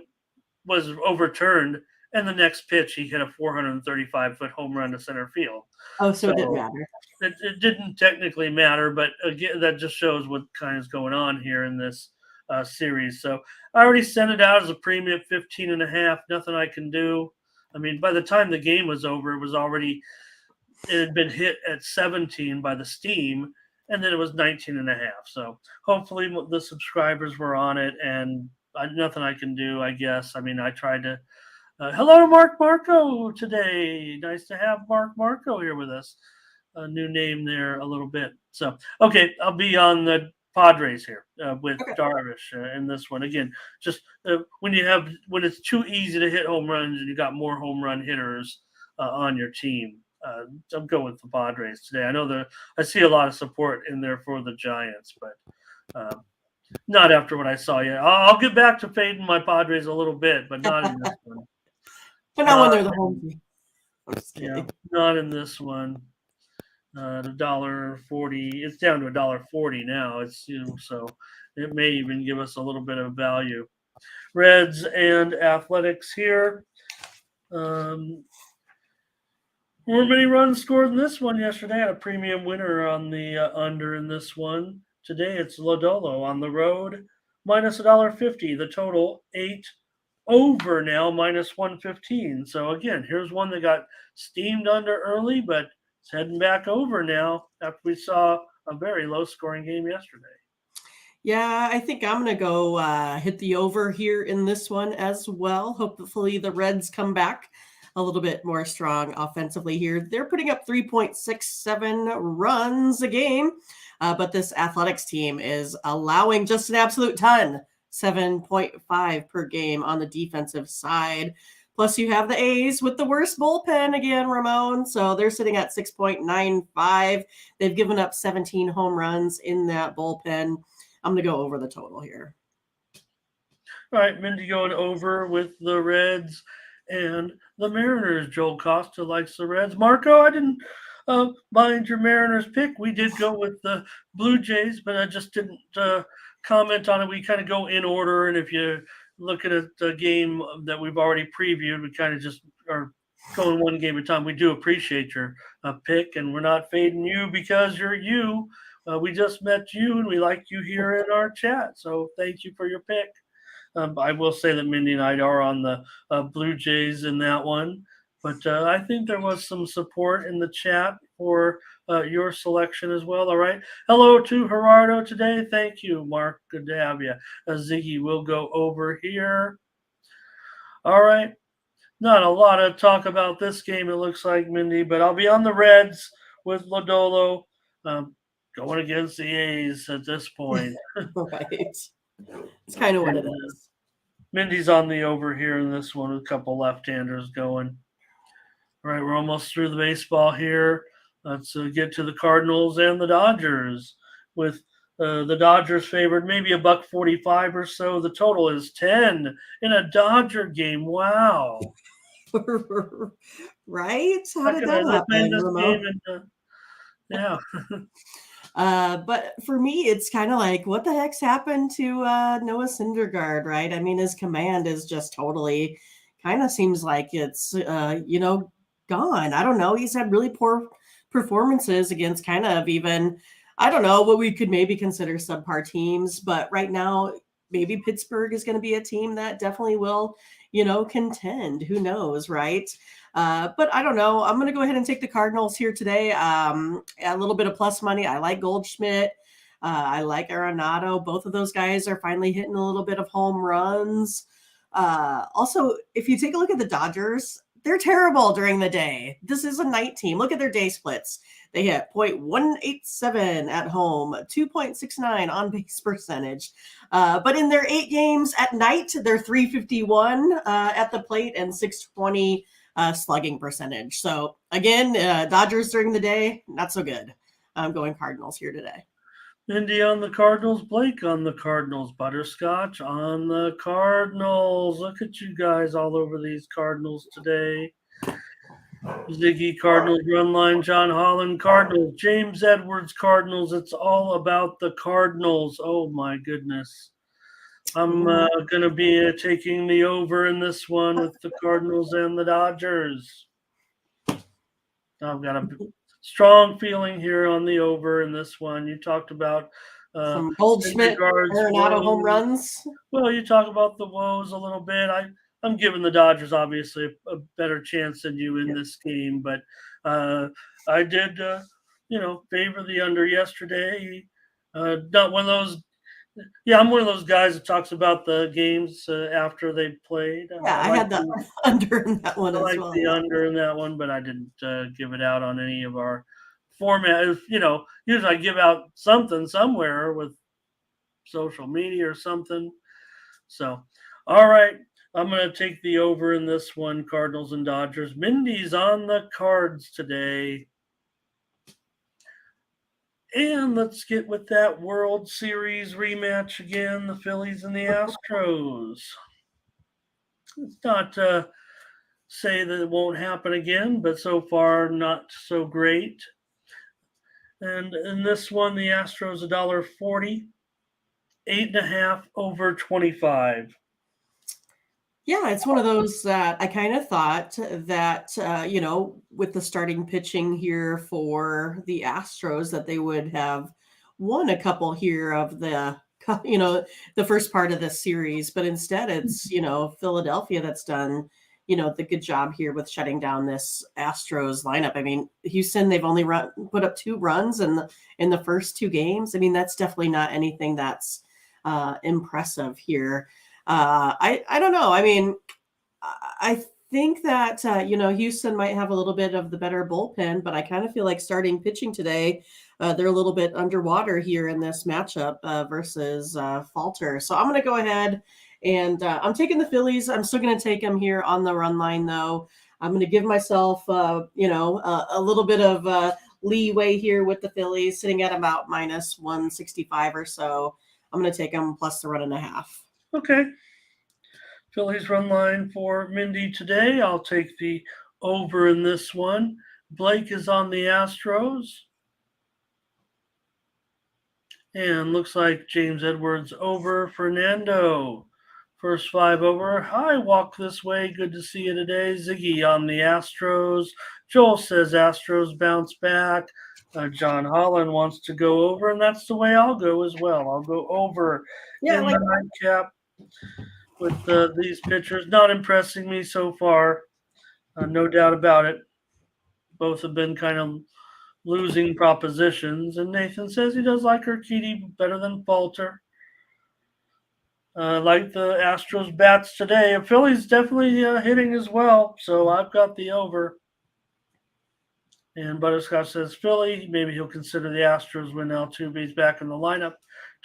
was overturned, and the next pitch he hit a 435-foot home run to center field. Oh, so it didn't matter. It didn't technically matter, but again, that just shows what kind of is going on here in this series. So I already sent it out as a premium 15.5. Nothing I can do. I mean, by the time the game was over, it had been hit at 17 by the Steam, and then it was 19.5. So hopefully the subscribers were on it, and nothing I can do, I guess. I mean, I tried to. Hello to Mark Marco today. Nice to have Mark Marco here with us. A new name there a little bit. So, okay, I'll be on the Padres here with Darvish in this one. Again, just when it's too easy to hit home runs and you got more home run hitters on your team, I'm going with the Padres today. I know I see a lot of support in there for the Giants, but not after what I saw yet. I'll get back to fading my Padres a little bit, but not in this one. But not when they're the home team. Yeah, not in this one. $1.40. It's down to $1.40 now. It's so it may even give us a little bit of value. Reds and Athletics here. More many runs scored in this one yesterday. I had a premium winner on the under in this one. Today it's Lodolo on the road, minus $1.50. The total 8 over now, minus 115. So again, here's one that got steamed under early, but it's heading back over now after we saw a very low scoring game yesterday. Yeah, I think I'm going to go hit the over here in this one as well. Hopefully the Reds come back a little bit more strong offensively here. They're putting up 3.67 runs a game, but this Athletics team is allowing just an absolute ton, 7.5 per game on the defensive side. Plus, you have the A's with the worst bullpen again, Ramon. So they're sitting at 6.95. They've given up 17 home runs in that bullpen. I'm going to go over the total here. All right, Mindy going over with the Reds and the Mariners. Joel Costa likes the Reds. Marco, I didn't mind your Mariners pick. We did go with the Blue Jays, but I just didn't comment on it. We kind of go in order, and if you look at the game that we've already previewed, we kind of just are going one game at a time. We do appreciate your pick, and we're not fading you because you're you. We just met you, and we like you here in our chat. So thank you for your pick. I will say that Mindy and I are on the Blue Jays in that one. But I think there was some support in the chat for your selection as well. All right. Hello to Gerardo today. Thank you, Mark. Good to have you. Ziggy will go over here. All right. Not a lot of talk about this game, it looks like, Mindy, but I'll be on the Reds with Lodolo going against the A's at this point. Right. It's kind of what it is. Mindy's on the over here in this one with a couple left-handers going. All right, we're almost through the baseball here. Let's get to the Cardinals and the Dodgers. With the Dodgers favored maybe $1.45 or so. The total is 10 in a Dodger game. Wow. Right? How did that happen? Yeah. But for me, it's kind of like, what the heck's happened to Noah Syndergaard, right? I mean, his command is just totally kind of seems like it's, gone. I don't know. He's had really poor performances against kind of even, I don't know, what we could maybe consider subpar teams. But right now, maybe Pittsburgh is going to be a team that definitely will, contend. Who knows, right? But I don't know. I'm going to go ahead and take the Cardinals here today. A little bit of plus money. I like Goldschmidt. I like Arenado. Both of those guys are finally hitting a little bit of home runs. Also, if you take a look at the Dodgers, they're terrible during the day. This is a night team. Look at their day splits. They hit .187 at home, 2.69 on base percentage. But in their 8 games at night, they're .351 at the plate and .620 slugging percentage. So again, Dodgers during the day, not so good. I'm going Cardinals here today. Mindy on the Cardinals, Blake on the Cardinals, Butterscotch on the Cardinals. Look at you guys all over these Cardinals today. Ziggy Cardinals run line, John Holland Cardinals, James Edwards Cardinals. It's all about the Cardinals. Oh my goodness. I'm going to be taking the over in this one with the Cardinals and the Dodgers. I've got a strong feeling here on the over in this one. You talked about some Goldschmidt, Arenado home runs. Well, you talk about the woes a little bit. I'm giving the Dodgers obviously a better chance than you in this game, but I did, favor the under yesterday. Not one of those. Yeah, I'm one of those guys that talks about the games after they played. Yeah, I had the under in that one as well. I like the under in that one, but I didn't give it out on any of our format. Usually I give out something somewhere with social media or something. So, all right. I'm going to take the over in this one, Cardinals and Dodgers. Mindy's on the Cards today. And let's get with that World Series rematch again, the Phillies and the Astros. Let's not say that it won't happen again, but so far not so great. And in this one, the Astros $1.40, 8.5 over 25. Yeah, it's one of those that I kind of thought that, with the starting pitching here for the Astros, that they would have won a couple here of the first part of this series. But instead, it's, Philadelphia that's done, the good job here with shutting down this Astros lineup. I mean, Houston, they've only put up 2 runs in the first 2 games. I mean, that's definitely not anything that's impressive here. I don't know. I mean, I think that, Houston might have a little bit of the better bullpen, but I kind of feel like starting pitching today, they're a little bit underwater here in this matchup versus Falter. So I'm going to go ahead and I'm taking the Phillies. I'm still going to take them here on the run line, though. I'm going to give myself, a little bit of leeway here with the Phillies, sitting at about minus 165 or so. I'm going to take them plus the 1.5. Okay. Phillies run line for Mindy today. I'll take the over in this one. Blake is on the Astros. And looks like James Edwards over. Fernando. First 5 over. Hi, walk this way. Good to see you today. Ziggy on the Astros. Joel says Astros bounce back. John Holland wants to go over, and that's the way I'll go as well. I'll go over in the nightcap with these pitchers. Not impressing me so far. No doubt about it. Both have been kind of losing propositions, and Nathan says he does like Urquidy better than Falter. Like the Astros bats today. Philly's definitely hitting as well, so I've got the over. And Butterscotch says Philly. Maybe he'll consider the Astros win now too, but he's back in the lineup.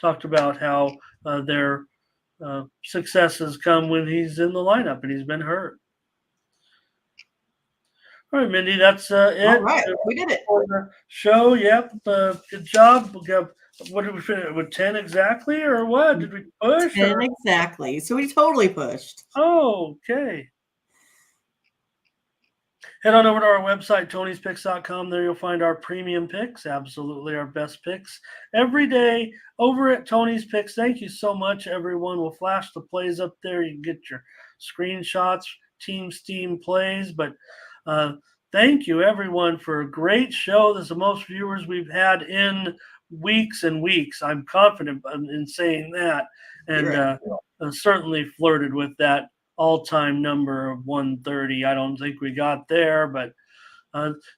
Talked about how their successes come when he's in the lineup and he's been hurt. All right, Mindy, that's it. All right, we did it. For the show, yep. Good job. What did we finish with 10 exactly, or what? Did we push? 10 exactly. So we totally pushed. Oh, okay. Head on over to our website, tonyspicks.com. There you'll find our premium picks, absolutely our best picks every day over at Tony's Picks. Thank you so much, everyone. We'll flash the plays up there. You can get your screenshots, Team Steam plays. But thank you, everyone, for a great show. This is the most viewers we've had in weeks and weeks. I'm confident in saying that. And certainly flirted with that all-time number of 130. I don't think we got there, but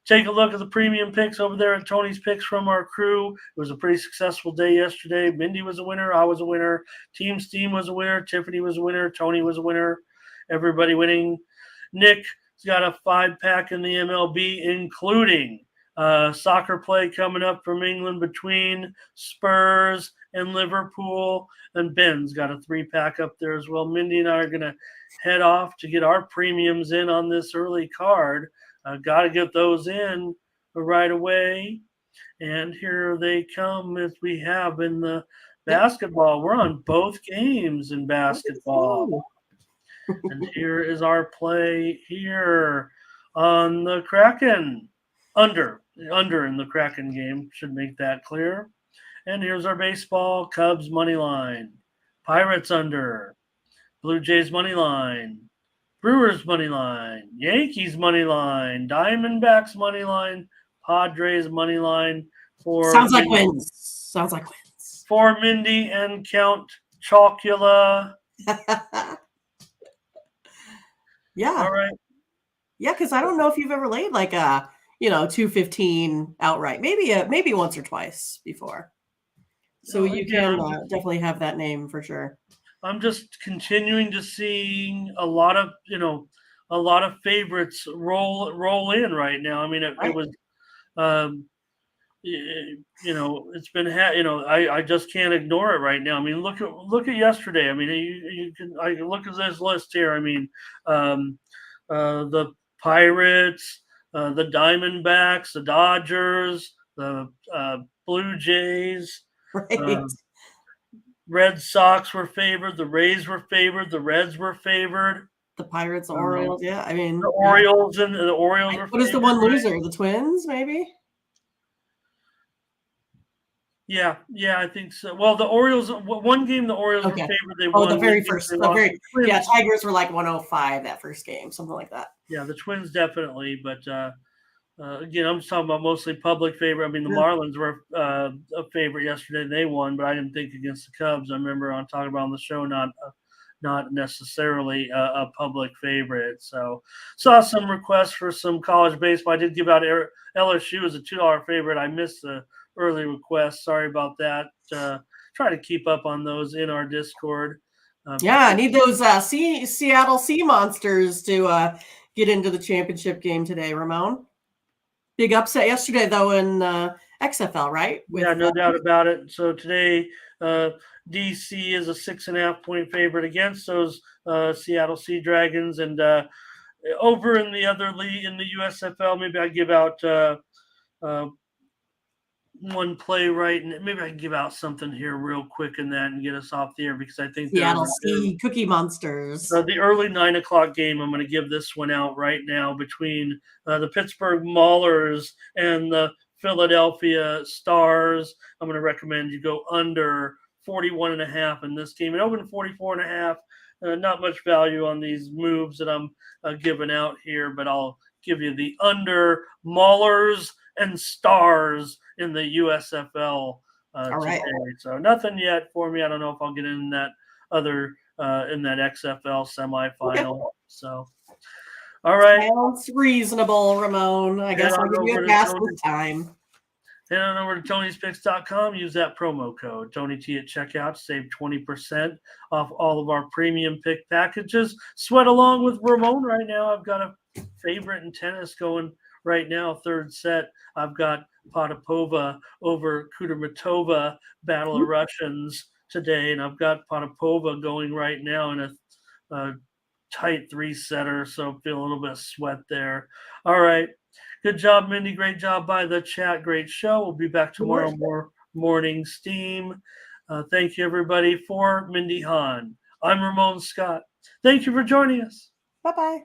take a look at the premium picks over there at Tony's Picks from our crew. It was a pretty successful day yesterday. Mindy was a winner. I was a winner. Team Steam was a winner. Tiffany was a winner. Tony was a winner. Everybody winning. Nick He's got a 5-pack in the MLB, including soccer play coming up from England between Spurs and Liverpool. And Ben's got a 3-pack up there as well. Mindy and I are going to head off to get our premiums in on this early card. Got to get those in right away. And here they come as we have in the basketball. We're on both games in basketball. And here is our play here on the Kraken. Under in the Kraken game. Should make that clear. And here's our baseball. Cubs money line. Pirates under. Blue Jays money line. Brewers money line. Yankees money line. Diamondbacks money line. Padres money line. Sounds like wins. For Mindy and Count Chocula. Yeah. All right. Yeah, because I don't know if you've ever laid like a 215 outright. Maybe once or twice before. So you can definitely have that name for sure. I'm just continuing to see a lot of favorites roll in right now. I mean, it was, it's been, I just can't ignore it right now. I mean, look at yesterday. I mean, I look at this list here. I mean, the Pirates, the Diamondbacks, the Dodgers, the Blue Jays, right. Red Sox were favored. The Rays were favored. The Reds were favored. The Pirates, Orioles, yeah. I mean, the Orioles and the Orioles were. What is the one loser? The Twins, maybe. Yeah, I think so. Well, the Orioles, one game the Orioles were favored. They won. The very first. Tigers were like 105 that first game, something like that. Yeah, the Twins definitely, but again, I'm just talking about mostly public favorite. I mean, the Marlins were a favorite yesterday. They won, but I didn't think against the Cubs. I remember talking about on the show, not necessarily a public favorite. So saw some requests for some college baseball. I did give out LSU as a $2 favorite. I missed the early request. Sorry about that. Try to keep up on those in our Discord. I need those Seattle Sea Monsters to get into the championship game today, Ramon. Big upset yesterday, though, in XFL, right? No doubt about it. So today, DC is a 6.5-point favorite against those Seattle Sea Dragons. And over in the other league, in the USFL, maybe I give out one play right, and maybe I can give out something here real quick in that and get us off the air, because I think Seattle Sea Cookie Monsters. The early 9 o'clock game, I'm going to give this one out right now between the Pittsburgh Maulers and the Philadelphia Stars. I'm going to recommend you go under 41.5 in this game. It opened 44.5. Not much value on these moves that I'm giving out here, but I'll give you the under Maulers and Stars in the USFL today. Right. So nothing yet for me. I don't know if I'll get in that other in that XFL semifinal. Okay. So, all right. Sounds reasonable, Ramon. I guess I'll give you a pass this time. Head on over to Tony'sPicks.com. Use that promo code TonyT at checkout to save 20% off all of our premium pick packages. Sweat along with Ramon right now. I've got a favorite in tennis going right now, third set. I've got Potapova over Kudermetova, Battle of Russians today, and I've got Potapova going right now in a tight 3-setter, so feel a little bit of sweat there. All right. Good job, Mindy. Great job by the chat. Great show. We'll be back tomorrow morning steam. Thank you, everybody. For Mindy Hahne, I'm Ramon Scott. Thank you for joining us. Bye-bye.